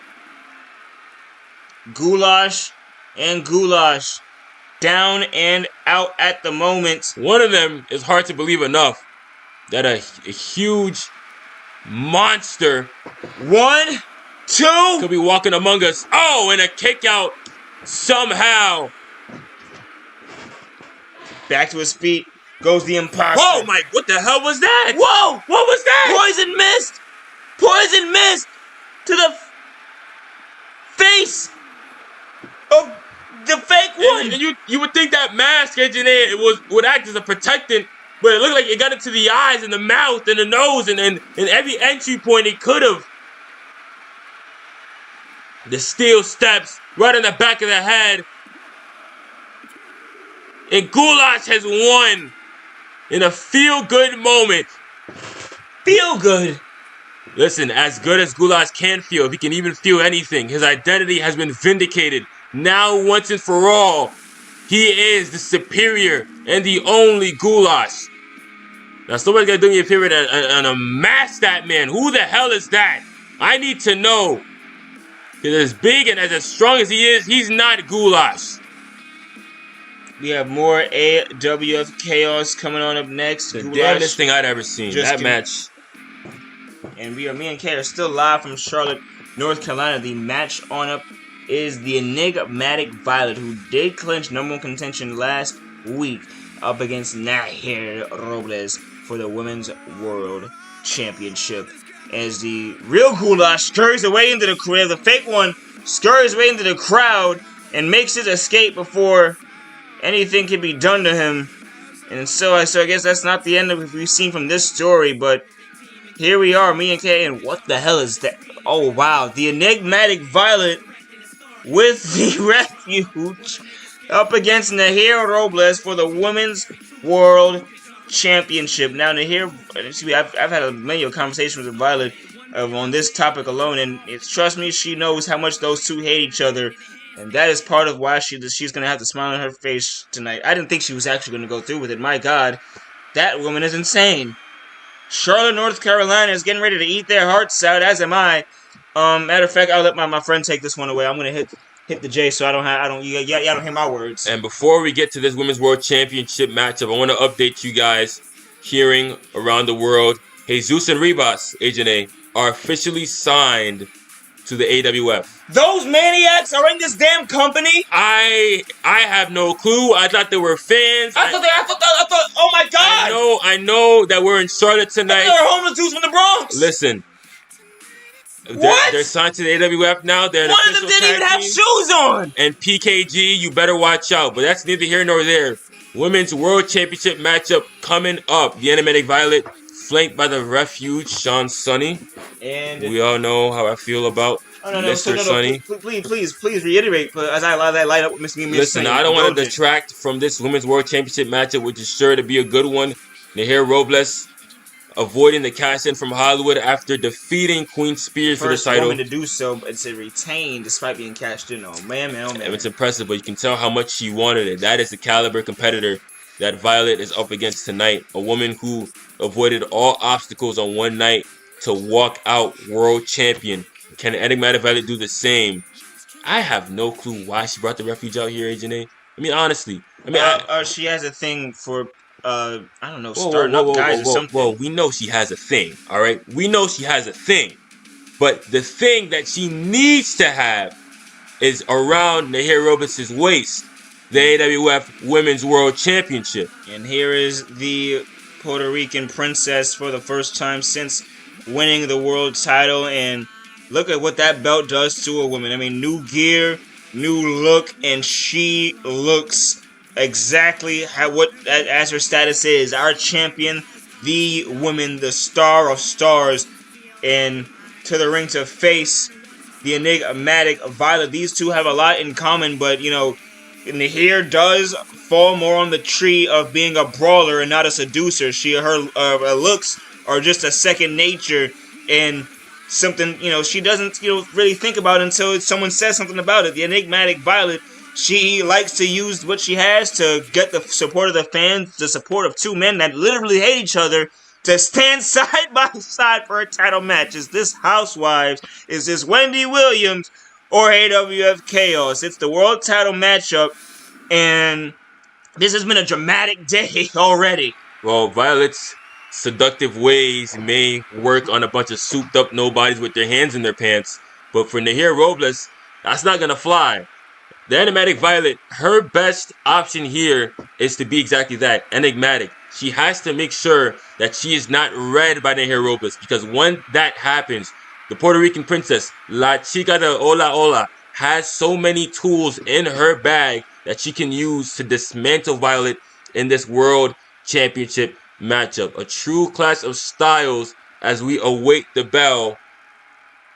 Goulash and Goulash. Down and out at the moment. One of them is hard to believe enough. That a huge monster. 1, 2. Could be walking among us. Oh, and a kick out somehow. Back to his feet goes the imposter. Oh my, what the hell was that? Whoa! What was that? Poison mist! Poison mist to the face of the fake one. And you would think that mask engineer would act as a protectant, but it looked like it got into the eyes and the mouth and the nose and every entry point it could have. The steel steps right in the back of the head. And Goulash has won in a feel-good moment. Feel good. Listen, as good as Goulash can feel, if he can even feel anything, his identity has been vindicated. Now, once and for all, he is the superior and the only Goulash. Now, somebody's got to do me a favor and unmask that man. Who the hell is that? I need to know. Because as big and as strong as he is, he's not Goulash. We have more AWF Chaos coming on up next. The damnedest thing I'd ever seen. That match. And me and Kay are still live from Charlotte, North Carolina. The match on up is the Enigmatic Violet, who did clinch #1 contention last week up against Nahir Robles for the Women's World Championship. As the real Goulash scurries away into the crowd, the fake one scurries away into the crowd and makes his escape before anything can be done to him. And so I guess that's not the end of what we've seen from this story, but here we are, me and Kay, and what the hell is that? Oh wow, the Enigmatic Violet with the Refuge up against Nahir Robles for the Women's World Championship. Now Nahir, I've had many conversations with Violet on this topic alone, and trust me, she knows how much those two hate each other. And that is part of why she's going to have to smile on her face tonight. I didn't think she was actually going to go through with it. My God, that woman is insane. Charlotte, North Carolina is getting ready to eat their hearts out, as am I. Matter of fact, I'll let my friend take this one away. I'm going to hit the J so y'all don't hear my words. And before we get to this Women's World Championship matchup, I want to update you guys hearing around the world. Jesus and Ribas, Agent A, are officially signed to the AWF. Those maniacs are in this damn company. I have no clue. I thought they were fans. I thought. Oh my God! I know that we're in Charlotte tonight. I thought they were homeless dudes from the Bronx. Listen, they're signed to the AWF now. They're one of them didn't even have shoes on. And PKG, you better watch out. But that's neither here nor there. Women's World Championship matchup coming up. The Enigmatic Violet, flanked by the Refuge, Sean Sunny. And we all know how I feel about Mr. Sunny. Please reiterate as I light up with Mr. Sunny. Listen, I don't want to detract from this Women's World Championship matchup, which is sure to be a good one. Nahir Robles avoiding the cash-in from Hollywood after defeating Queen Spears for the title. Woman to do so, but to retain despite being cashed in. Oh man. It's impressive, but you can tell how much she wanted it. That is the caliber competitor that Violet is up against tonight. A woman who avoided all obstacles on one night to walk out world champion. Can Enigmatic Violet do the same? I have no clue why she brought the Refuge out here, Agent A. I mean, honestly. She has a thing for, I don't know, starting up guys or something. Well, we know she has a thing, all right? We know she has a thing. But the thing that she needs to have is around Nahir Robles' waist. The AWF Women's World Championship. And here is the Puerto Rican princess for the first time since winning the world title. And look at what that belt does to a woman. I mean, new gear, new look, and she looks exactly as her status is. Our champion, the woman, the star of stars, and to the ring to face the Enigmatic Violet. These two have a lot in common, but Nahir does fall more on the tree of being a brawler and not a seducer. Her looks are just a second nature and something she doesn't really think about until someone says something about it. The Enigmatic Violet, she likes to use what she has to get the support of the fans, the support of two men that literally hate each other, to stand side by side for a title match. Is this Housewives? Is this Wendy Williams? Or AWF Chaos? It's the world title matchup, and this has been a dramatic day already. Well, Violet's seductive ways may work on a bunch of souped up nobodies with their hands in their pants, but for Nahir Robles, that's not gonna fly. the Enigmatic Violet, her best option here is to be exactly that, enigmatic. She has to make sure that she is not read by Nahir Robles, because when that happens, the Puerto Rican princess, La Chica de Hola Hola, has so many tools in her bag that she can use to dismantle Violet in this World Championship matchup. A true clash of styles as we await the bell.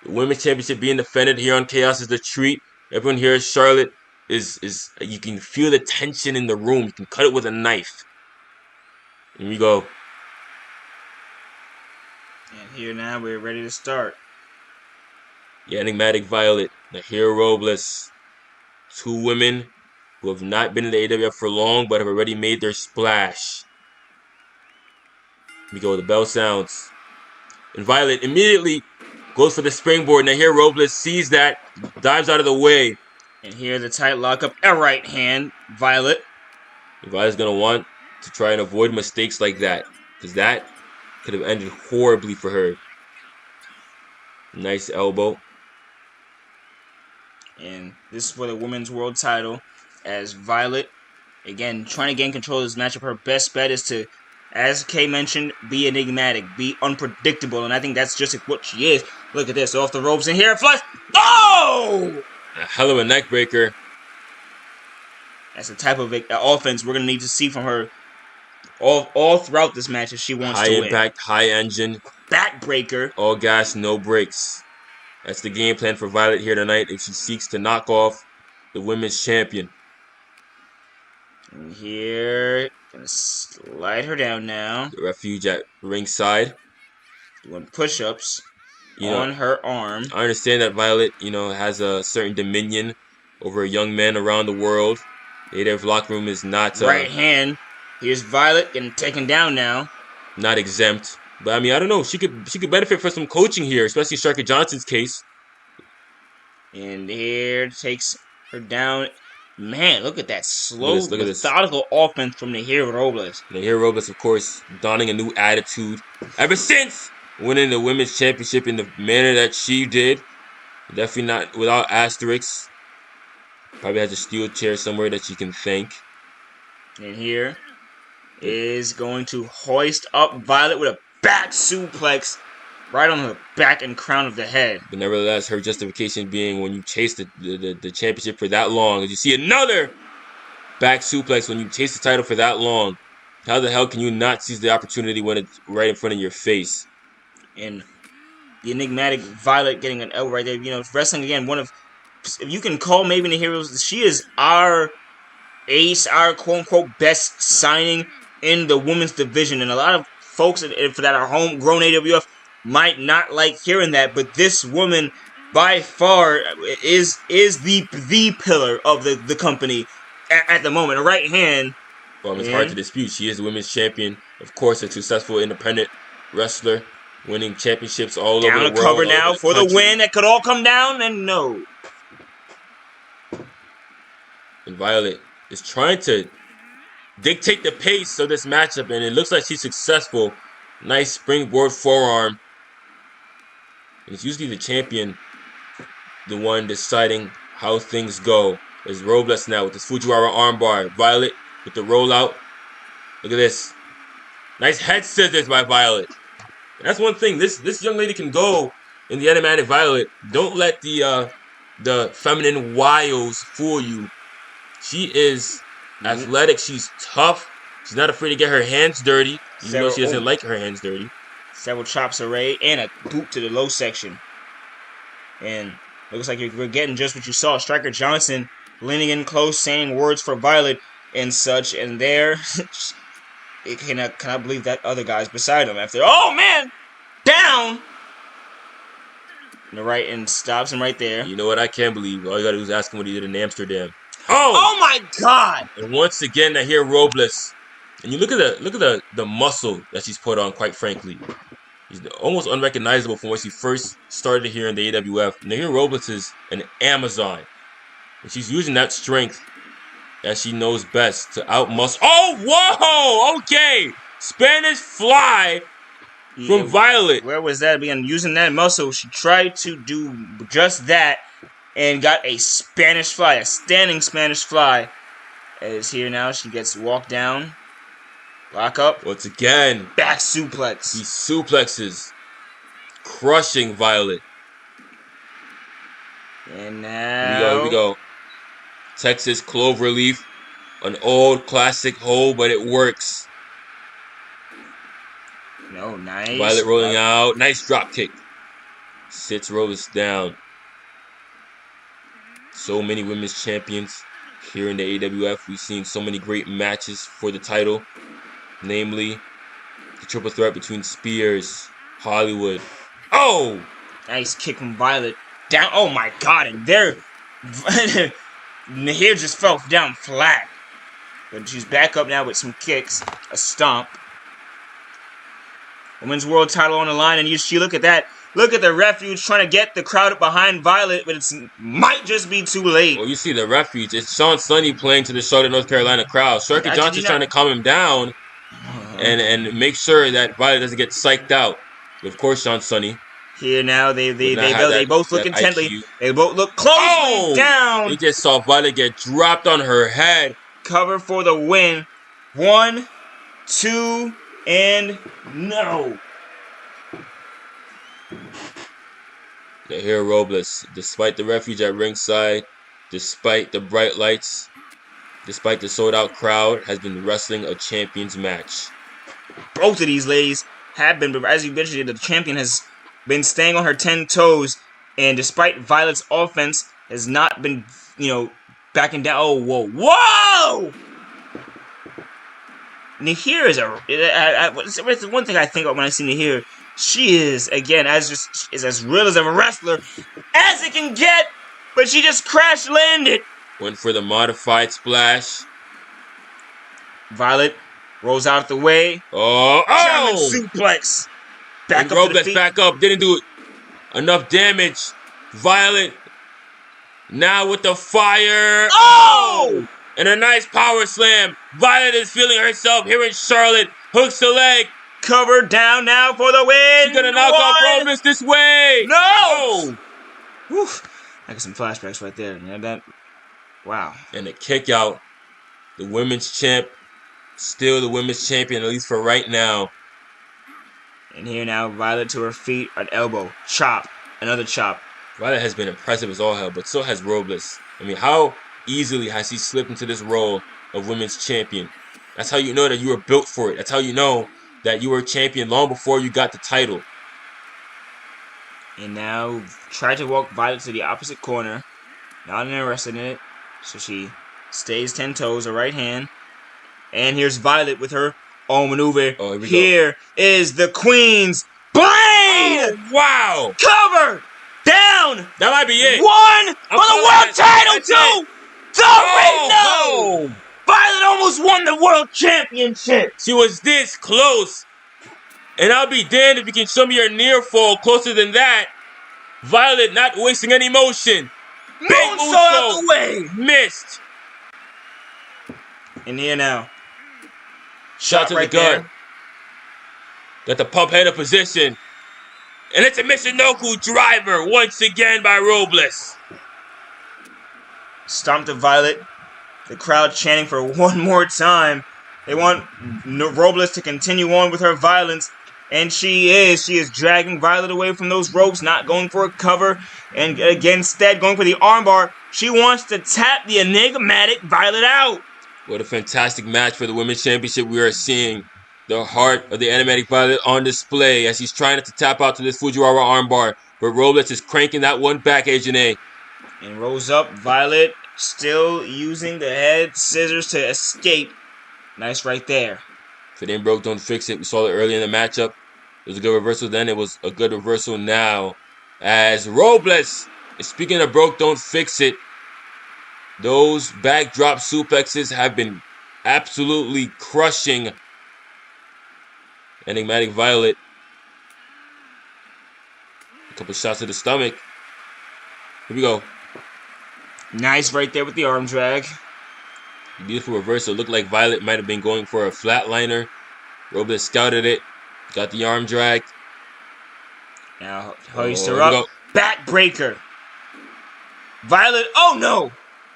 The Women's Championship being defended here on Chaos is the treat. Everyone here at Charlotte is you can feel the tension in the room. You can cut it with a knife. Here we go. And here now we're ready to start. The Enigmatic Violet, Nahir Robles. Two women who have not been in the AWF for long but have already made their splash. Here we go. The bell sounds. And Violet immediately goes for the springboard. Nahir Robles sees that, dives out of the way. And here the tight lockup, a right hand, Violet. Violet's going to want to try and avoid mistakes like that, because that could have ended horribly for her. Nice elbow. And this is for the Women's World title, as Violet, again, trying to gain control of this matchup. Her best bet is to, as Kay mentioned, be enigmatic, be unpredictable, and I think that's just what she is. Look at this, off the ropes in here, flush. Oh! A hell of a neck breaker. That's the type of offense we're going to need to see from her all throughout this match if she wants to win. High impact, high engine. Backbreaker. All gas, no brakes. That's the game plan for Violet here tonight if she seeks to knock off the women's champion. And here, gonna slide her down now. The refuge at ringside. Doing push-ups on her arm. I understand that Violet, has a certain dominion over young men around the world. The AWF locker room is not right hand. Here's Violet getting taken down now. Not exempt. But I mean, I don't know. She could benefit from some coaching here, especially Striker Johnson's case. And here takes her down. Man, look at that slow, look at this. methodical offense from Nahir Robles. Nahir Robles, of course, donning a new attitude ever since winning the women's championship in the manner that she did. Definitely not without asterisks. Probably has a steel chair somewhere that she can thank. And here is going to hoist up Violet with a back suplex right on the back and crown of the head. But nevertheless, her justification being when you chase the championship for that long, as you see another back suplex when you chase the title for that long, how the hell can you not seize the opportunity when it's right in front of your face? And the enigmatic Violet getting an L right there. Wrestling again, if you can call maybe the heroes, she is our ace, our quote-unquote best signing in the women's division. And a lot of folks that are homegrown AWF might not like hearing that, but this woman by far is the pillar of the company at the moment. A right hand. Well, it's hard to dispute. She is the women's champion. Of course, a successful independent wrestler, winning championships all over the world. Down a cover now for the win. That could all come down, and no. And Violet is trying to dictate the pace of this matchup, and it looks like she's successful. Nice springboard forearm. And it's usually the champion, the one deciding how things go. There's Robles now with this Fujiwara armbar. Violet with the rollout. Look at this. Nice head scissors by Violet. And that's one thing. This young lady can go in the Enigmatic Violet. Don't let the feminine wiles fool you. She is athletic. She's tough. She's not afraid to get her hands dirty, even though she doesn't like her hands dirty. Several chops array and a boot to the low section. And looks like we're getting just what you saw. Striker Johnson leaning in close, saying words for Violet and such. And there, it cannot believe that other guy's beside him. After, oh man, down. And the right and stops him right there. You know what? I can't believe. All you gotta do is ask him what he did in Amsterdam. Oh my God! And once again, Nahir Robles. And you look at the muscle that she's put on. Quite frankly, he's almost unrecognizable from when she first started here in the AWF. Nahir Robles is an Amazon, and she's using that strength as she knows best to outmuscle. Oh, whoa! Okay, Spanish Fly from Violet. Where was that? Again, using that muscle, she tried to do just that. and got a Spanish fly, a standing Spanish fly. Is here now. She gets walked down. Lock up. Once again, Back suplex. he suplexes, crushing Violet. And now... Here we go. Texas Cloverleaf. An old classic hold, but it works. No, nice. Violet rolling out. Nice drop kick. Sits Robles down. So many women's champions here in the AWF. We've seen so many great matches for the title. Namely, the triple threat between Spears, Hollywood. Oh! Nice kick from Violet. Down. Oh my god, and there... Nahir just fell down flat. But she's back up now with some kicks. A stomp. Women's World title on the line, and you look at that. Look at the Refuge trying to get the crowd up behind Violet, but it might just be too late. Well, you see the Refuge. It's Sean Sunny playing to the Charlotte, North Carolina crowd. Circuit Johnson's trying to calm him down and make sure that Violet doesn't get psyched out. But of course, Sean Sunny. Here now, they both look intently. IQ. They both look closely down. He just saw Violet get dropped on her head. Cover for the win. 1, 2, and no. Nahir Robles, despite the Refuge at ringside, despite the bright lights, despite the sold-out crowd, has been wrestling a champion's match. Both of these ladies have been, as you mentioned, the champion has been staying on her 10 toes, and despite Violet's offense, has not been, backing down. Oh, whoa! Nahir is one thing I think of when I see Nahir. She is, again, is as real as a wrestler as it can get, but she just crash landed. Went for the modified splash. Violet rolls out the way. German suplex. Back and up Robles to the feet. back up. Didn't do enough damage. Violet now with the fire. Oh! And a nice power slam. Violet is feeling herself here in Charlotte. Hooks the leg. Cover down now for the win. She's gonna knock off Robles this way. No! Oh! Whew. I got some flashbacks right there. Wow. And the kick out. The women's champ. Still the women's champion, at least for right now. And here now, Violet to her feet, an elbow, chop, another chop. Violet has been impressive as all hell, but so has Robles. I mean, how easily has he slipped into this role of women's champion? That's how you know that you were built for it. That's how you know that you were a champion long before you got the title. And now, try to walk Violet to the opposite corner. Not interested in it. So she stays 10 toes, her right hand. And here's Violet with her own maneuver. Oh, here is the Queen's Blade! Oh, wow! Cover! Down! That might be it. 1 for the world title, 2! Oh, no! Violet almost won the world championship! She was this close. And I'll be damned if you can show me your near fall closer than that. Violet not wasting any motion. Big Moonsault out the way! Missed. And here now. Shot to right the gut. there. Got the pump header position. And it's a Michinoku driver once again by Robles. Stomp to Violet. The crowd chanting for one more time. They want Robles to continue on with her violence. And she is. She is dragging Violet away from those ropes, not going for a cover. And again, instead going for the armbar. She wants to tap the Enigmatic Violet out. What a fantastic match for the Women's Championship we are seeing. The heart of the Enigmatic Violet on display as he's trying to tap out to this Fujiwara armbar. But Robles is cranking that one back, Agent A. And rolls up. Violet still using the head scissors to escape. Nice right there. If it ain't broke, don't fix it. We saw it early in the matchup. It was a good reversal then. It was a good reversal now. As Robles, speaking of broke, don't fix it. Those backdrop suplexes have been absolutely crushing Enigmatic Violet. A couple shots to the stomach. Here we go. Nice right there with the arm drag. Beautiful reversal. Looked like Violet might have been going for a flatliner. Robles scouted it. Got the arm drag. Now hoist her up. Backbreaker. Violet, oh no!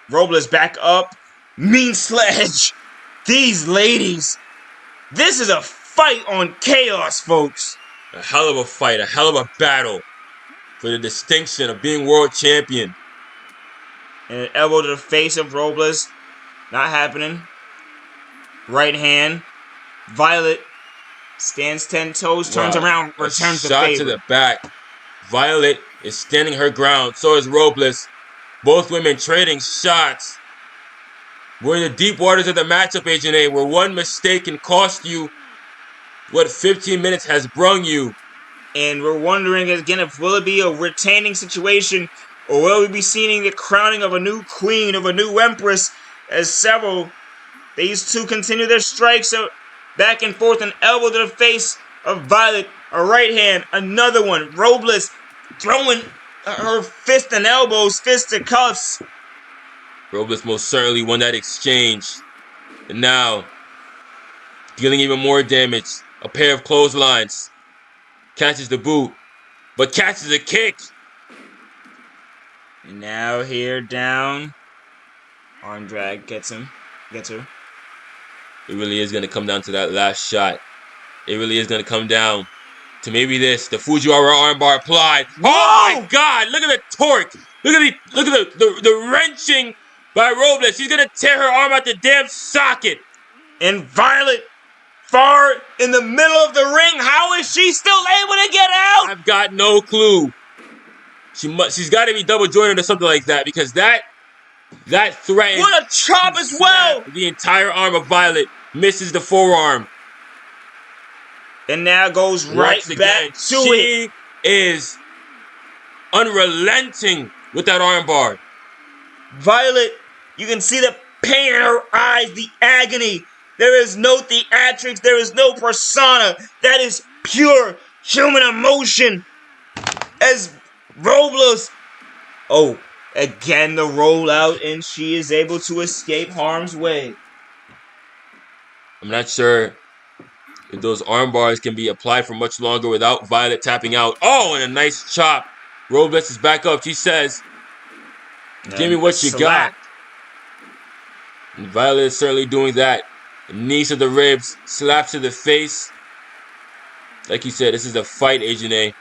Robles back up. Mean sledge. These ladies. This is a fight on chaos, folks. A hell of a fight, a hell of a battle for the distinction of being world champion. And an elbow to the face of Robles. Not happening. Right hand. Violet stands 10 toes, turns around, returns the favor. Shot to the back. Violet is standing her ground. So is Robles. Both women trading shots. We're in the deep waters of the matchup, Agent A, where one mistake can cost you what 15 minutes has brung you. And we're wondering again if will it be a retaining situation, or will we be seeing the crowning of a new queen, of a new empress, as these two continue their strikes back and forth, an elbow to the face of Violet, a right hand, another one, Robles throwing her fist and elbows, fist to cuffs. Robles most certainly won that exchange. And now, dealing even more damage, a pair of clotheslines. Catches the boot, but catches a kick. And now here down. Arm drag gets her. It really is going to come down to that last shot. It really is going to come down to maybe this. The Fujiwara armbar applied. Oh my God! Look at the torque. Look at the wrenching by Robles. She's going to tear her arm out the damn socket. And Violet, far in the middle of the ring. How is she still able to get out? I've got no clue. She's got to be double jointed or something like that, because that threatens. What a chop as well! The entire arm of Violet misses the forearm. And now goes right back to it. She is unrelenting with that armbar. Violet, you can see the pain in her eyes, the agony. There is no theatrics, there is no persona. That is pure human emotion. As Robles, again the rollout, and she is able to escape harm's way. I'm not sure if those arm bars can be applied for much longer without Violet tapping out. Oh, and a nice chop. Robles is back up. She says, give me what you got. And Violet is certainly doing that. Knees to the ribs, slaps to the face. Like you said, this is a fight, Agent A.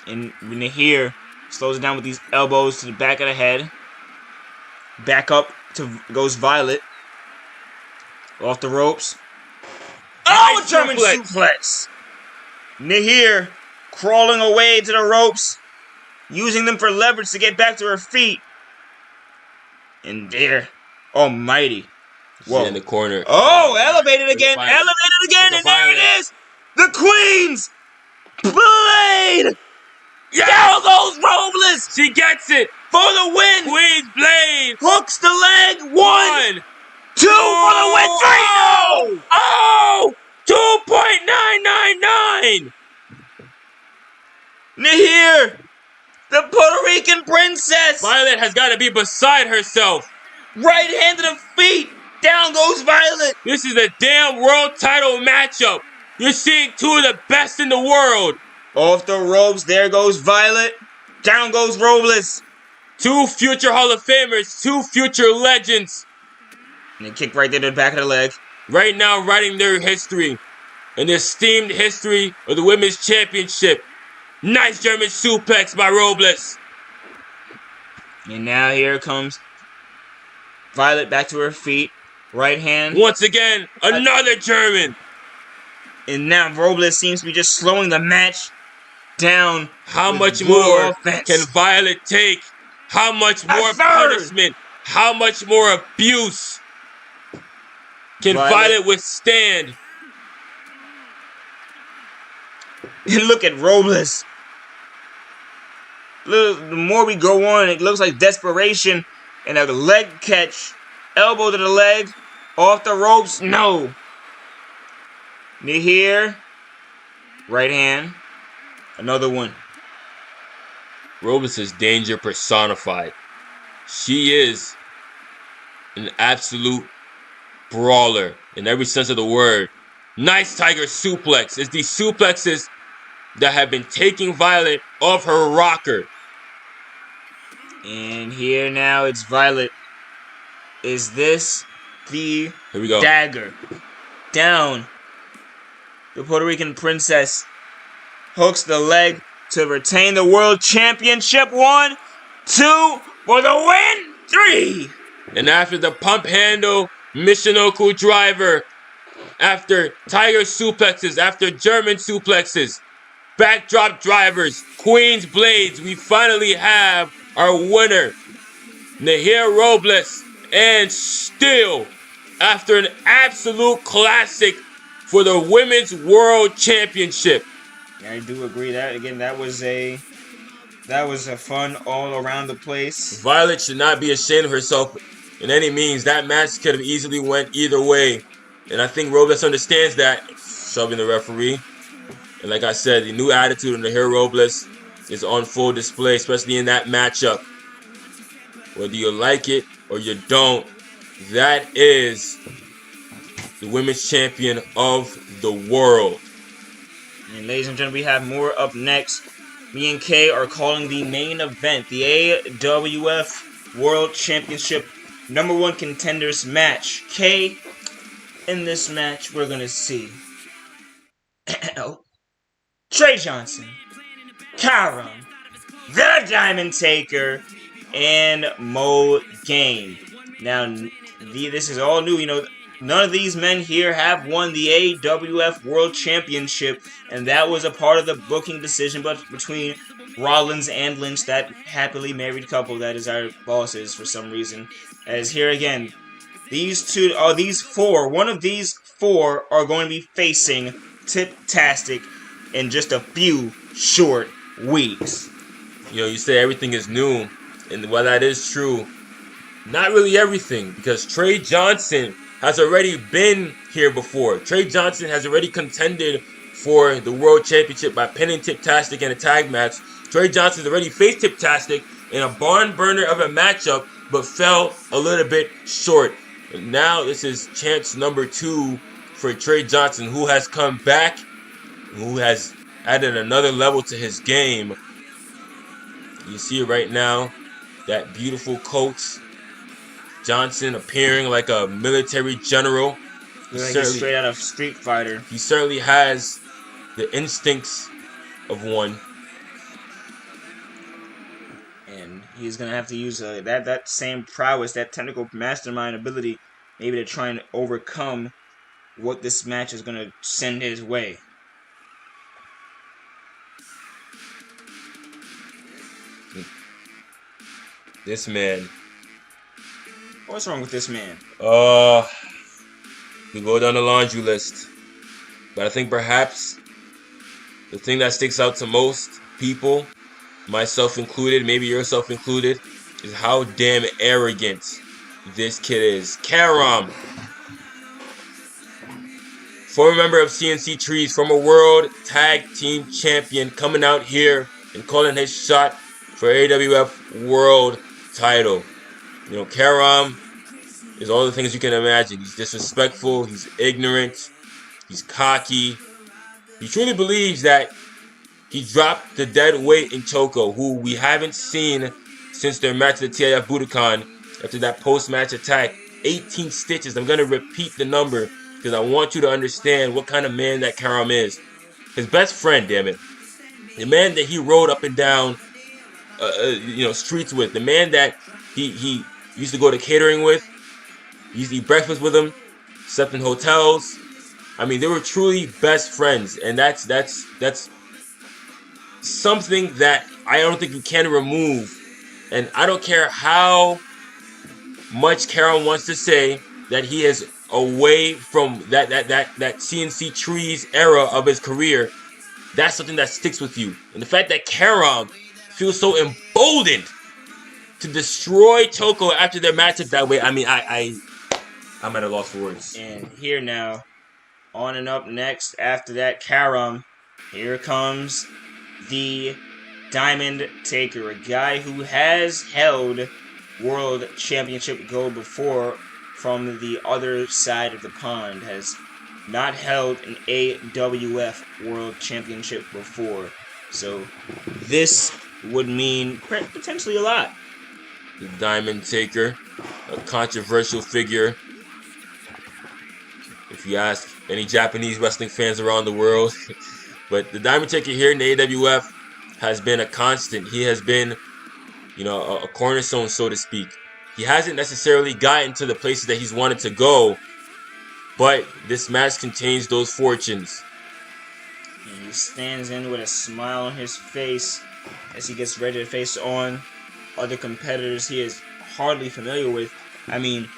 And Nahir slows it down with these elbows to the back of the head. Back up goes Violet. Off the ropes. Oh, a German suplex. Nahir crawling away to the ropes, using them for leverage to get back to her feet. And there, almighty. Whoa. In the corner. Oh, elevated again, and there it is. The Queen's Blade. Down goes Robles. She gets it for the win. Queen's Blade hooks the leg. 1, 2 for the win. 3. Oh, 2.999. Nahir, the Puerto Rican princess. Violet has got to be beside herself. Right hand to the feet. Down goes Violet. This is a damn world title matchup. You're seeing two of the best in the world. Off the ropes, there goes Violet. Down goes Robles. Two future Hall of Famers, two future legends. And a kick right there to the back of the leg. Right now, writing their history. An esteemed history of the Women's Championship. Nice German suplex by Robles. And now here comes Violet back to her feet. Right hand. Once again, another German. And now Robles seems to be just slowing the match down. How much more can Violet take? How much more punishment? How much more abuse can Violet withstand? And look at Robles. Look, the more we go on, it looks like desperation. And a leg catch. Elbow to the leg. Off the ropes. No. Nahir. Right hand. Another one. Robles is danger personified. She is an absolute brawler in every sense of the word. Nice tiger suplex. It's these suplexes that have been taking Violet off her rocker. And here now it's Violet. Is this the Here we go. dagger? Down. The Puerto Rican princess hooks the leg to retain the world championship. 1, 2, for the win. 3. And after the pump handle Michinoku driver, after tiger suplexes, after German suplexes, backdrop drivers, Queen's blades, we finally have our winner, Nahir Robles, and still, after an absolute classic for the Women's World Championship. I do agree that again. That was a fun all around the place. Violet should not be ashamed of herself in any means. That match could have easily went either way, and I think Robles understands that. Shoving the referee, and like I said, the new attitude of Nahir Robles is on full display, especially in that matchup. Whether you like it or you don't, that is the women's champion of the world. And ladies and gentlemen, we have more up next. Me and Kay are calling the main event, the AWF World Championship #1 Contenders match. Kay, in this match, we're going to see Trey Johnson, Carom, the Diamondtaker, and Mo Game. Now, this is all new. You know, none of these men here have won the AWF World Championship, and that was a part of the booking decision between Rollins and Lynch, that happily married couple that is our bosses for some reason. As here again, one of these four are going to be facing Tip-tastic in just a few short weeks. You know, you say everything is new, and while that is true, not really everything, because Trey Johnson has already been here before. Trey Johnson has already contended for the World Championship by pinning Tip-tastic in a tag match. Trey Johnson has already faced Tip-tastic in a barn burner of a matchup, but fell a little bit short. And now this is chance number 2 for Trey Johnson, who has come back, who has added another level to his game. You see it right now, that beautiful coat. Johnson appearing like a military general. Like he's straight out of Street Fighter. He certainly has the instincts of one. And he's going to have to use that same prowess, that technical mastermind ability, maybe to try and overcome what this match is going to send his way. This man. What's wrong with this man? We go down the laundry list. But I think perhaps the thing that sticks out to most people, myself included, maybe yourself included, is how damn arrogant this kid is. Carom, former member of CNC Trees, former World Tag Team Champion, coming out here and calling his shot for AWF World Title. You know, Carom is all the things you can imagine. He's disrespectful, he's ignorant, he's cocky. He truly believes that he dropped the dead weight in Choco, who we haven't seen since their match at the TIF Budokan after that post-match attack. 18 stitches. I'm going to repeat the number because I want you to understand what kind of man that Carom is. His best friend, damn it. The man that he rode up and down streets with. The man that he used to go to catering with. He used to eat breakfast with him. Slept in hotels. I mean, they were truly best friends. And that's something that I don't think you can remove. And I don't care how much Carom wants to say that he is away from that CNC Trees era of his career. That's something that sticks with you. And the fact that Carom feels so emboldened to destroy Choco after their matchup that way, I mean, I'm at a loss for words. And here now, on and up next, after that, Carom, here comes the Diamondtaker, a guy who has held World Championship gold before from the other side of the pond, has not held an AWF World Championship before. So this would mean potentially a lot The Diamondtaker, a controversial figure. If you ask any Japanese wrestling fans around the world. But the Diamondtaker here in the AWF has been a constant. He has been, a cornerstone, so to speak. He hasn't necessarily gotten to the places that he's wanted to go, but this match contains those fortunes. And he stands in with a smile on his face as he gets ready to face on other competitors he is hardly familiar with. I mean,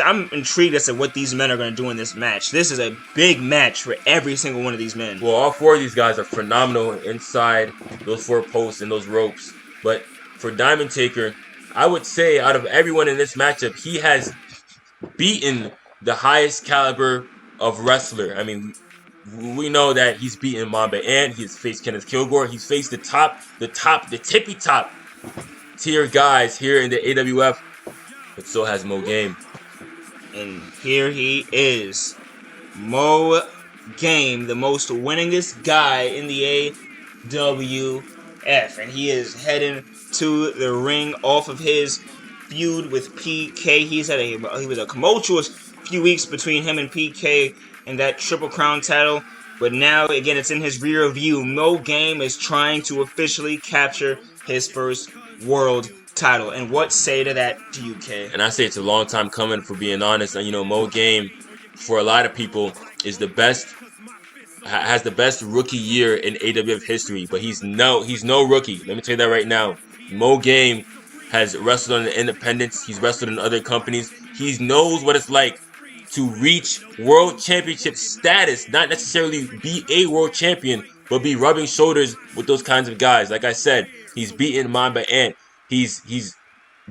I'm intrigued as to what these men are going to do in this match. This is a big match for every single one of these men. Well, all four of these guys are phenomenal inside those four posts and those ropes. But for Diamondtaker, I would say out of everyone in this matchup, he has beaten the highest caliber of wrestler. I mean, we know that he's beaten Mamba Ant. He's faced Kenneth Kilgore. He's faced the tippy top tier guys here in the AWF. But so has Mo Game. And here he is. Mo Game, the most winningest guy in the AWF. And he is heading to the ring off of his feud with PK. He was a tumultuous few weeks between him and PK and that Triple Crown title. But now, again, it's in his rear view. Mo Game is trying to officially capture his first world title. And what say to that to you, K? And I say it's a long time coming, for being honest. And Mo Game, for a lot of people, is has the best rookie year in AWF history. But he's no rookie. Let me tell you that right now. Mo Game has wrestled on the independents. He's wrestled in other companies. He knows what it's like to reach world championship status. Not necessarily be a world champion, but be rubbing shoulders with those kinds of guys. Like I said, he's beaten Mamba Ant. He's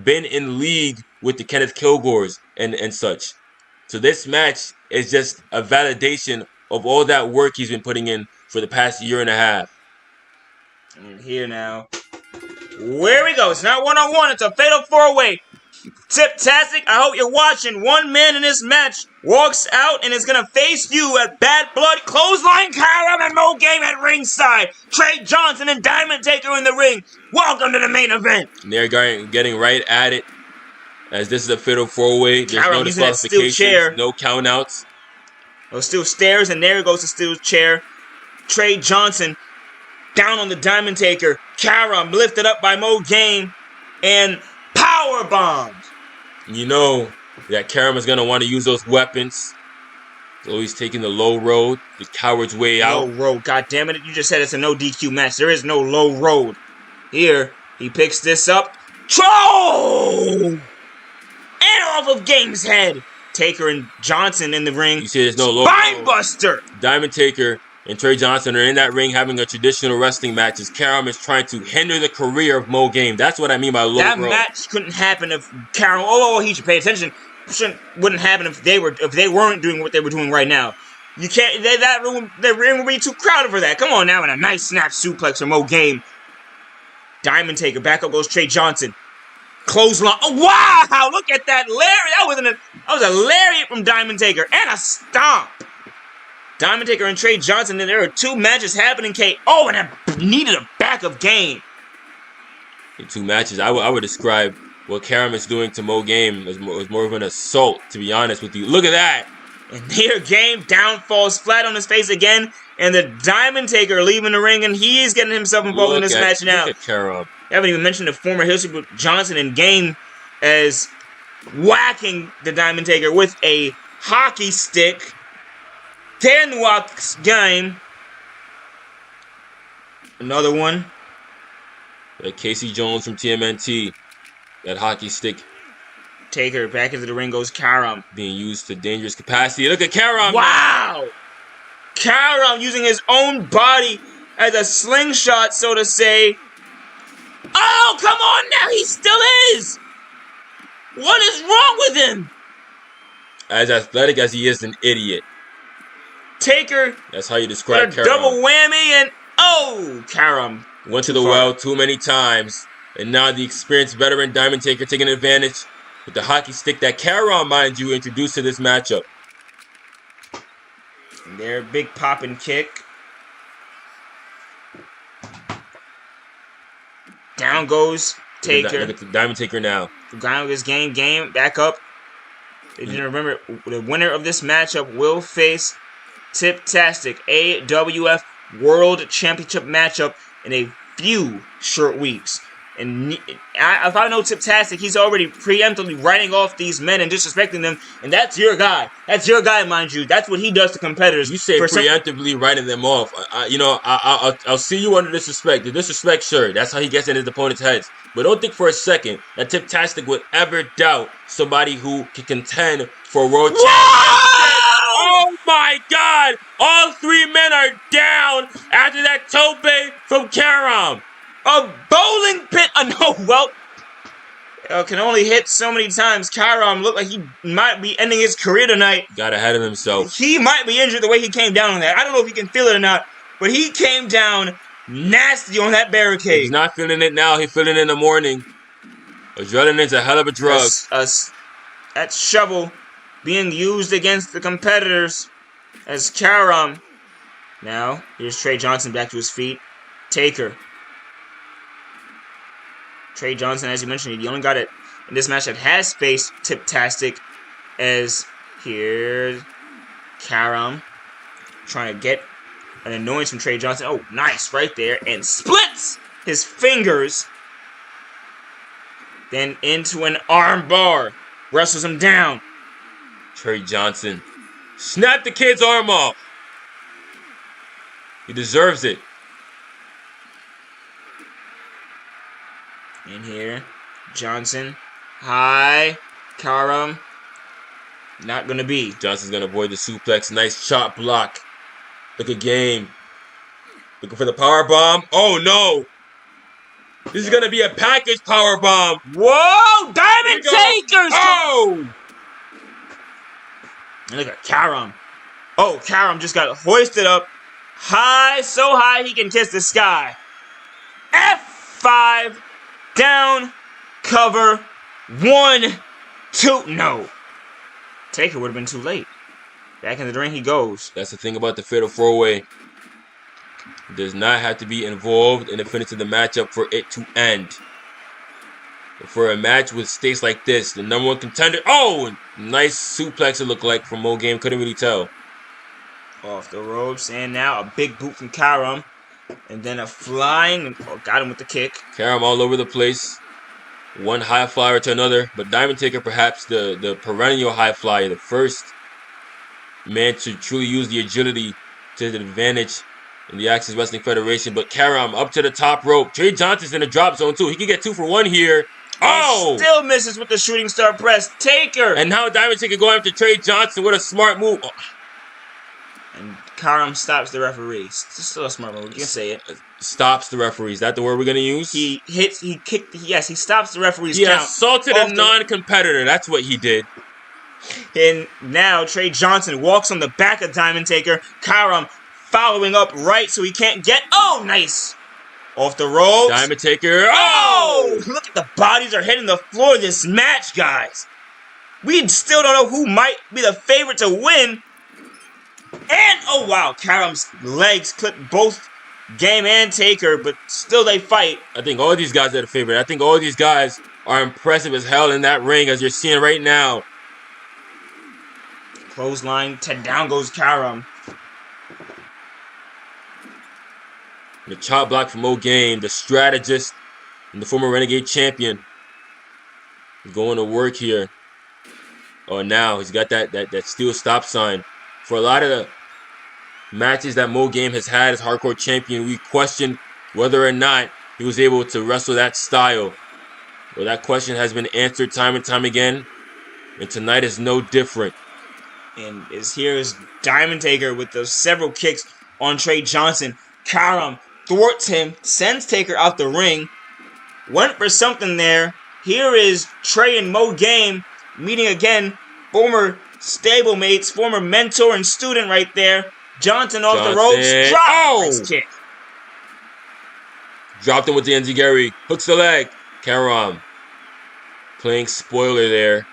been in league with the Kenneth Kilgores and such. So this match is just a validation of all that work he's been putting in for the past year and a half. And here now. Where we go. It's not one-on-one. It's a fatal four-way. Tip-tastic. I hope you're watching. One man in this match walks out and is going to face you at Bad Blood. Clothesline Carom and Mo Game at ringside. Trey Johnson and Diamondtaker in the ring. Welcome to the main event. And they're getting right at it. As this is a fatal four-way. There's Carom no using that steel chair. disqualifications, no countouts. Oh, steel stairs, and there goes the steel chair. Trey Johnson down on the Diamondtaker. Carom lifted up by Mo Game and power bombed. You know that Carom is going to want to use those weapons. So he's taking the low road, the coward's way out. Low road, god damn it. You just said it's a no DQ match. There is no low road. Here, he picks this up. Troll! And off of Game's head. Taker and Johnson in the ring. You see there's no low Spine buster! Diamondtaker and Trey Johnson are in that ring having a traditional wrestling match as Carom is trying to hinder the career of Mo Game. That's what I mean by low That road. match couldn't happen if Carom, although he should pay attention, wouldn't happen if they weren't doing what they were doing right now. You can't, the ring would be too crowded for that. Come on now, and a nice snap suplex from Mo Game. Diamondtaker, back up goes Trey Johnson. Clothesline. Oh, wow! Look at that lariat. That was a lariat from Diamondtaker and a stomp. Diamondtaker and Trey Johnson. And there are two matches happening. Oh, and I needed a backup game. In two matches, I would describe what Carom is doing to Mo Game as more of an assault. To be honest with you, look at that. And here, Game down falls flat on his face again, and the Diamondtaker leaving the ring, and he's getting himself involved in this match now. Look at Carom. I haven't even mentioned the former history with Johnson and Game as whacking the Diamondtaker with a hockey stick. 10 walks Game. Another one. Casey Jones from TMNT. That hockey stick Taker back into the ring goes Carom. being used to dangerous capacity. Look at Carom. Wow! Carom using his own body as a slingshot, so to say. Oh, come on now, he still is! What is wrong with him? As athletic as he is, an idiot. Taker, That's how you describe a Carom. double whammy, and oh, Carom. Went to the well too many times, and now the experienced veteran Diamondtaker taking advantage with the hockey stick that Carom, mind you, introduced to this matchup. And there, big popping kick. Down goes Taker. Look at the Diamondtaker now. Grind with his game, back up. If you didn't remember, the winner of this matchup will face Tiptastic, AWF World Championship matchup in a few short weeks. And if I know Tiptastic, he's already preemptively writing off these men and disrespecting them. And that's your guy. That's your guy, mind you. That's what he does to competitors. You say preemptively writing them off. I'll see you under disrespect. The disrespect, sure. That's how he gets in his opponent's heads. But don't think for a second that Tiptastic would ever doubt somebody who can contend for a world championship. Oh my God! All three men are down after that tope from Carom. A bowling pin. Can only hit so many times. Carom looked like he might be ending his career tonight. Got ahead of himself. He might be injured the way he came down on that. I don't know if he can feel it or not, but he came down nasty on that barricade. He's not feeling it now. He's feeling it in the morning. Adrenaline's a hell of a drug. That shovel being used against the competitors as Carom. Now, here's Trey Johnson back to his feet. Taker. Trey Johnson, as you mentioned, the only guy that in this match that has faced Tiptastic, as here Carom trying to get an annoyance from Trey Johnson. Oh, nice right there, and splits his fingers. Then into an arm bar, wrestles him down. Trey Johnson, snap the kid's arm off. He deserves it. In here, Johnson, high, Carom, not gonna be. Johnson's gonna avoid the suplex. Nice chop block. Look at game. Looking for the power bomb. Oh no! This is gonna be a package power bomb. Whoa! Diamondtakers! Oh! And look at Carom. Oh, Carom just got hoisted up high, so high he can kiss the sky. F5. Down, cover, 1, 2, no. Taker would have been too late. Back in the ring he goes. That's the thing about the Fatal 4-Way. Does not have to be involved in the finish of the matchup for it to end. For a match with stakes like this, the number one contender. Oh, nice suplex it looked like from Mo Game. Couldn't really tell. Off the ropes, and now a big boot from Carom. And then a flying, got him with the kick. Carom all over the place. One high flyer to another. But Diamondtaker perhaps the perennial high flyer. The first man to truly use the agility to his advantage in the Actionz Wrestling Federation. But Carom up to the top rope. Trey Johnson's in the drop zone too. He can get 2 for 1 here. Oh! And still misses with the shooting star press. Taker! And now Diamondtaker going after Trey Johnson with a smart move. Oh. And Carom stops the referee. It's still a smart move. You can say it. Stops the referee. Is that the word we're going to use? He stops the referee's He count. assaulted a non-competitor. That's what he did. And now Trey Johnson walks on the back of Diamondtaker. Carom following up right so he can't get... Oh, nice! Off the ropes. Diamondtaker. Oh! Look at the bodies are hitting the floor of this match, guys. We still don't know who might be the favorite to win. And, oh wow, Carom's legs clip both Game and Taker, but still they fight. I think all these guys are the favorite. I think all these guys are impressive as hell in that ring, as you're seeing right now. Clothesline, down goes Carom. The chop block from Mo Game, the strategist and the former Renegade champion. Going to work here. Oh, now he's got that steel stop sign. For a lot of the matches that Mo Game has had as hardcore champion, we questioned whether or not he was able to wrestle that style. Well, that question has been answered time and time again, and tonight is no different. And here's Diamondtaker with those several kicks on Trey Johnson. Carom thwarts him, sends Taker out the ring. Went for something there. Here is Trey and Mo Game meeting again. Former stablemates, former mentor and student right there. Johnson off the ropes. Nice kick. Dropped him with the enziguri. Hooks the leg. Carom playing spoiler there.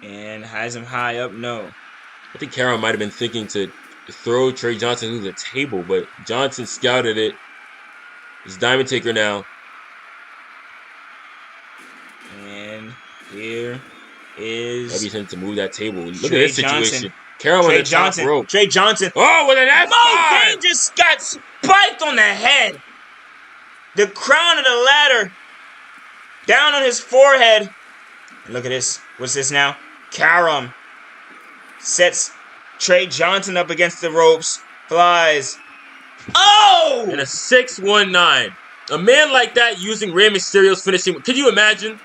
And has him high up. No. I think Carom might have been thinking to throw Trey Johnson through the table, but Johnson scouted it. It's Diamondtaker now. And here is Maybe sent to move that table. Look at Trey this situation. Johnson. Carom on Trey the top Johnson. rope. Trey Johnson. Oh, with an F5! Mo just got spiked on the head. The crown of the ladder down on his forehead. And look at this. What's this now? Carom sets Trey Johnson up against the ropes. Flies. Oh! And a 619. A man like that using Rey Mysterio's finishing. Could you imagine?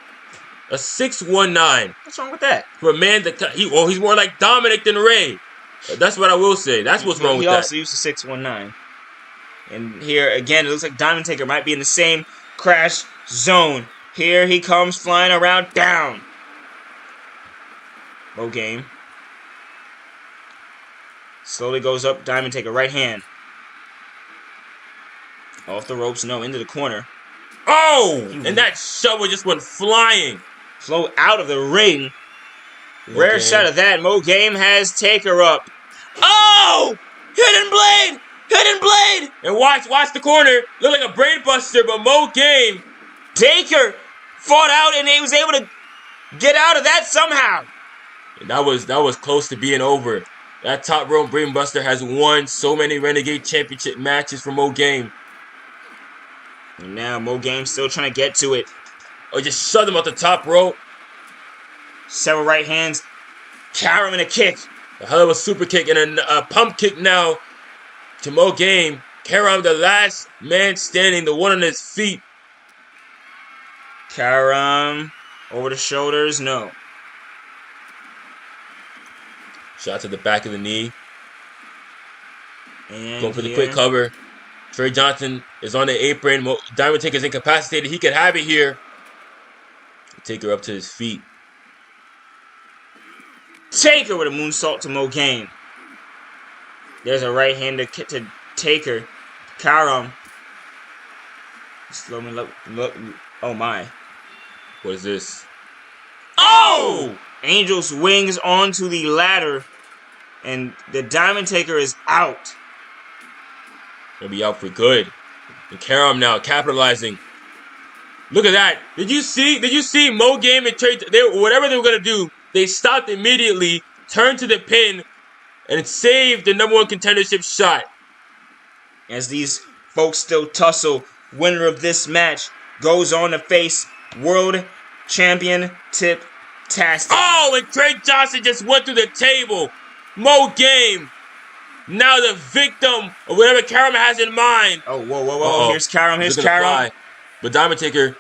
A 619. What's wrong with that? For a man that he's more like Dominic than Rey. That's what I will say. That's what's wrong with He that. also used the 619. And here again, it looks like Diamondtaker might be in the same crash zone. Here he comes flying around down. Low game. Slowly goes up. Diamondtaker right hand. Off the ropes, no, into the corner. Oh! And that shovel just went flying. Flow out of the ring. Rare Okay. shot of that. Mo Game has Taker up. Oh! Hidden blade! Hidden blade! And watch the corner. Look like a brain buster, but Mo Game. Taker fought out and he was able to get out of that somehow. And that was close to being over. That top rope brain buster has won so many Renegade Championship matches for Mo Game. And now Mo Game still trying to get to it. Oh, just shoved him off the top rope. Several right hands. Carom in a kick. A hell of a super kick and a pump kick now to Mo Game. Carom, the last man standing, the one on his feet. Carom over the shoulders. No. Shot to the back of the knee. And Going for the here, quick cover. Trey Johnson is on the apron. Diamondtaker is incapacitated. He could have it here. Taker up to his feet. Taker with a moonsault to Mo Game. There's a right hand to Taker. Carom. Slow me look. Oh my. What is this? Oh! Angel's wings onto the ladder. And the Diamondtaker is out. Gonna be out for good. And Carom now capitalizing. Look at that. Did you see Mo Game and Trey? Whatever they were gonna do, they stopped immediately, turned to the pin, and saved the #1 contendership shot. As these folks still tussle, winner of this match goes on to face World Champion Tip-tastic. Oh, and Trey Johnson just went through the table. Mo Game, now the victim of whatever Carom has in mind. Oh, whoa. Uh-oh. Here's Carom. He's gonna fly. But Diamondtaker,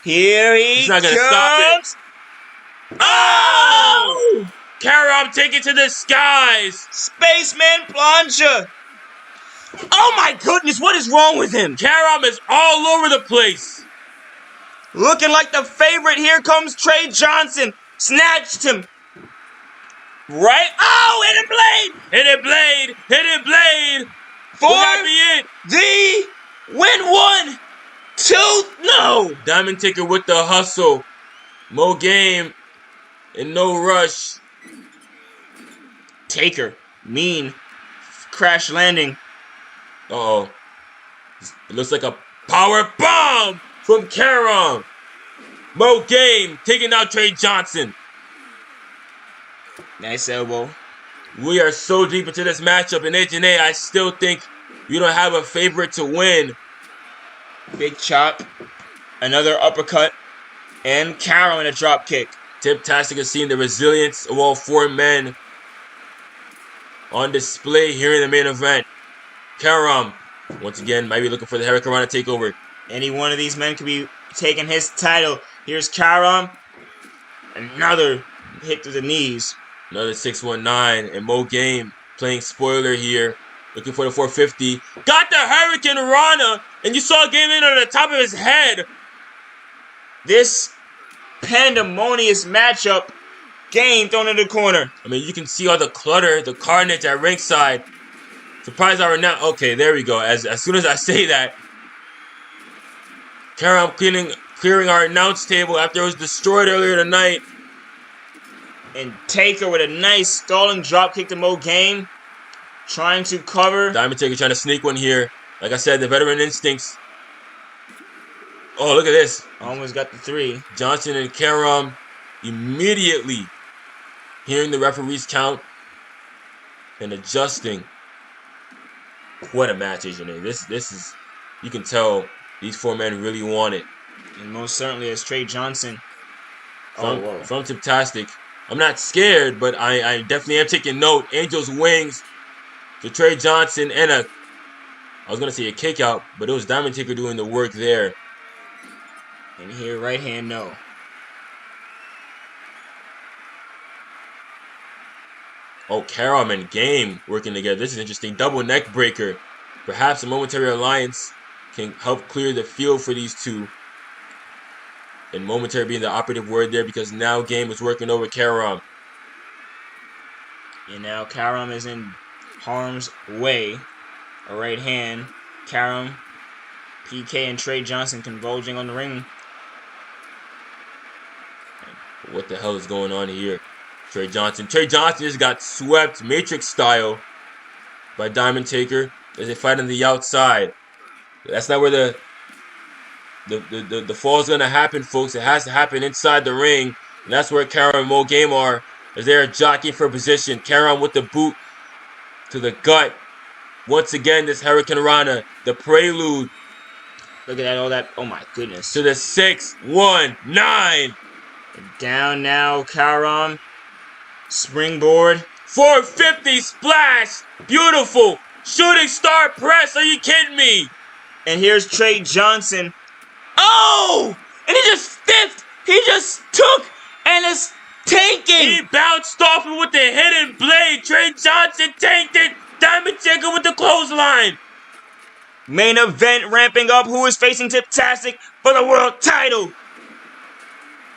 Here he's not gonna comes. stop it. Oh! Carom taking to the skies. Spaceman Plancha. Oh my goodness, what is wrong with him? Carom is all over the place. Looking like the favorite. Here comes Trey Johnson. Snatched him. Right? Oh, hidden blade. Hidden blade. Hidden blade. For Will that be it? the win. 1, 2, no. Diamondtaker with the hustle. Mo Game in no rush. Taker. Mean. Crash landing. Uh-oh. It looks like a power bomb from Carom. Mo Game taking out Trey Johnson. Nice elbow. We are so deep into this matchup in H&A, I still think we don't have a favorite to win. Big chop. Another uppercut. And Carom in a drop kick. Tip-tastic has seen the resilience of all 4 men on display here in the main event. Carom, once again, might be looking for the Hurricanrana takeover. Any one of these men could be taking his title. Here's Carom. Another hit to the knees. Another 619, and Mo Game playing spoiler here. Looking for the 450. Got the Hurricanrana, and you saw Game in on the top of his head. This pandemonious matchup. Game thrown in the corner. I mean, you can see all the clutter, the carnage at ringside. Surprised I renounce. Okay, there we go. As soon as I say that, Carom clearing our announce table after it was destroyed earlier tonight. And Taker with a nice stalling drop kick to Mo Game. Trying to cover. Diamondtaker trying to sneak one here. Like I said, the veteran instincts. Oh, look at this. Almost got the 3. Johnson and Carom immediately hearing the referee's count and adjusting. What a match, isn't it? This is, you can tell these 4 men really want it. And most certainly as Trey Johnson. From Tiptastic. I'm not scared, but I definitely am taking note. Angel's wings to Trey Johnson and I was going to say a kick out, but it was Diamondtaker doing the work there. And here, right hand, no. Oh, Carom and Game working together. This is interesting. Double neck breaker. Perhaps a momentary alliance can help clear the field for these two. And momentary being the operative word there because now Game is working over Carom. And now Carom is in harm's way. A right hand. Carom, PK, and Trey Johnson converging on the ring. What the hell is going on here? Trey Johnson just got swept Matrix style by Diamondtaker as they fight on the outside. That's not where the fall is going to happen, folks. It has to happen inside the ring. And that's where Carom and Mo Game are as they are jockeying for position. Carom with the boot to the gut. Once again, this Hurricane Rana, the prelude. Look at that, all that. Oh my goodness. To the 6-1-9. Down now, Carom. Springboard. 450 splash. Beautiful. Shooting star press. Are you kidding me? And here's Trey Johnson. Oh! And he just stiffed. He just took and is tanking. He bounced off it with the hidden blade. Trey Johnson tanked it. Diamondtaker with the clothesline. Main event ramping up. Who is facing Tiptastic for the world title?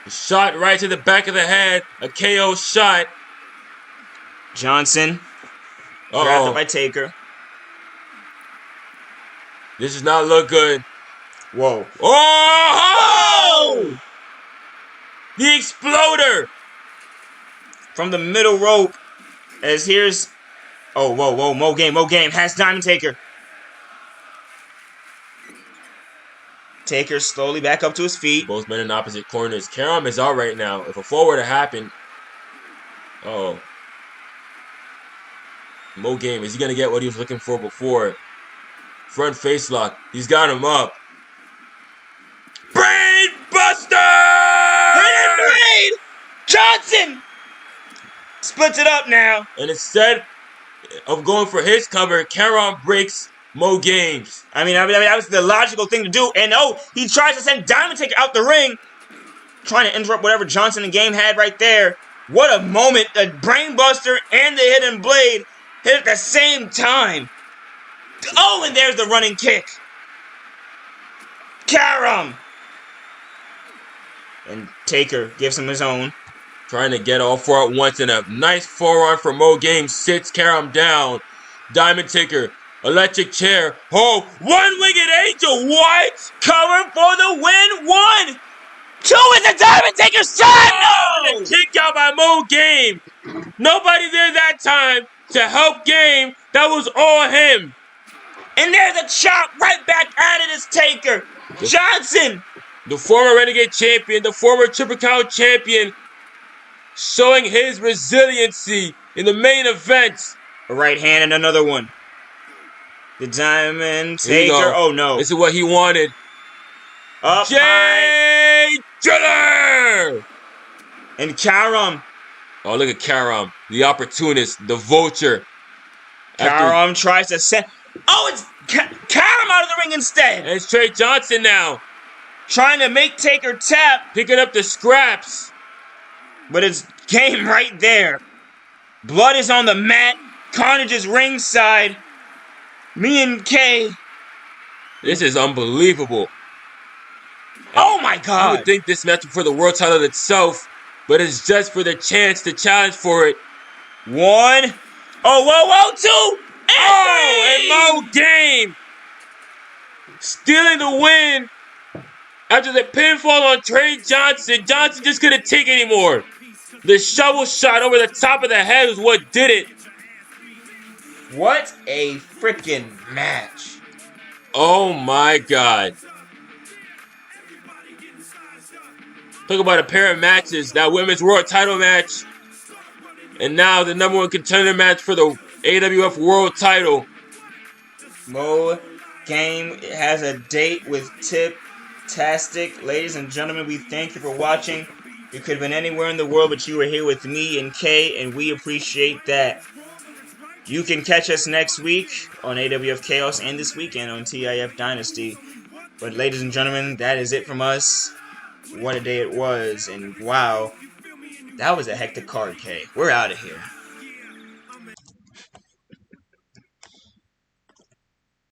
Shot right to the back of the head. A KO shot. Johnson. Grabbed up by Taker. This does not look good. Whoa. Oh! The exploder. From the middle rope. As here's... Oh, whoa. Mo Game has Diamondtaker. Taker slowly back up to his feet. Both men in opposite corners. Carom is out right now. If a fall were to happen... Oh. Mo Game, is he going to get what he was looking for before? Front face lock. He's got him up. Brain Buster! Hidden blade! Johnson! Splits it up now. And instead of going for his cover, Carom breaks Mo Games. I mean, that was the logical thing to do. And he tries to send Diamondtaker out the ring. Trying to interrupt whatever Johnson and Game had right there. What a moment. The Brainbuster and the Hidden Blade hit at the same time. Oh, and there's the running kick. Carom. And Taker gives him his own. Trying to get all 4 at once, and a nice forearm for Mo Games sits Carom down. Diamondtaker, electric chair. Oh, one-winged angel. What? Cover for the win. 1, 2 is a Diamondtaker shot. No! And a kick out by Mo Game. Nobody there that time to help Game. That was all him. And there's a chop right back at it as Taker. Johnson. The former Renegade champion, the former Triple Count champion, showing his resiliency in the main event. A right hand and another one. The Diamondtaker. Oh no. This is what he wanted. Up Jay Driller! And Carom. Oh, look at Carom. The opportunist. The vulture. Carom tries to send... Oh, it's Carom out of the ring instead. And it's Trey Johnson now. Trying to make Taker tap. Picking up the scraps. But it's Game right there. Blood is on the mat. Carnage is ringside. Me and K. This is unbelievable. Oh my I God. would think this match for the world title itself, but it's just for the chance to challenge for it. 1. Oh, whoa, 2. And Mo Game stealing the win after the pinfall on Trey Johnson. Johnson just couldn't take anymore. The shovel shot over the top of the head was what did it. What a freaking match. Oh my God. Talk about a pair of matches. That women's world title match. And now the number 1 contender match for the AWF world title. Mo Game has a date with Tip-tastic. Ladies and gentlemen, we thank you for watching. You could have been anywhere in the world, but you were here with me and Kay, and we appreciate that. You can catch us next week on AWF Chaos and this weekend on TIF Dynasty. But ladies and gentlemen, that is it from us. What a day it was, and wow, that was a hectic card, Kay. We're out of here.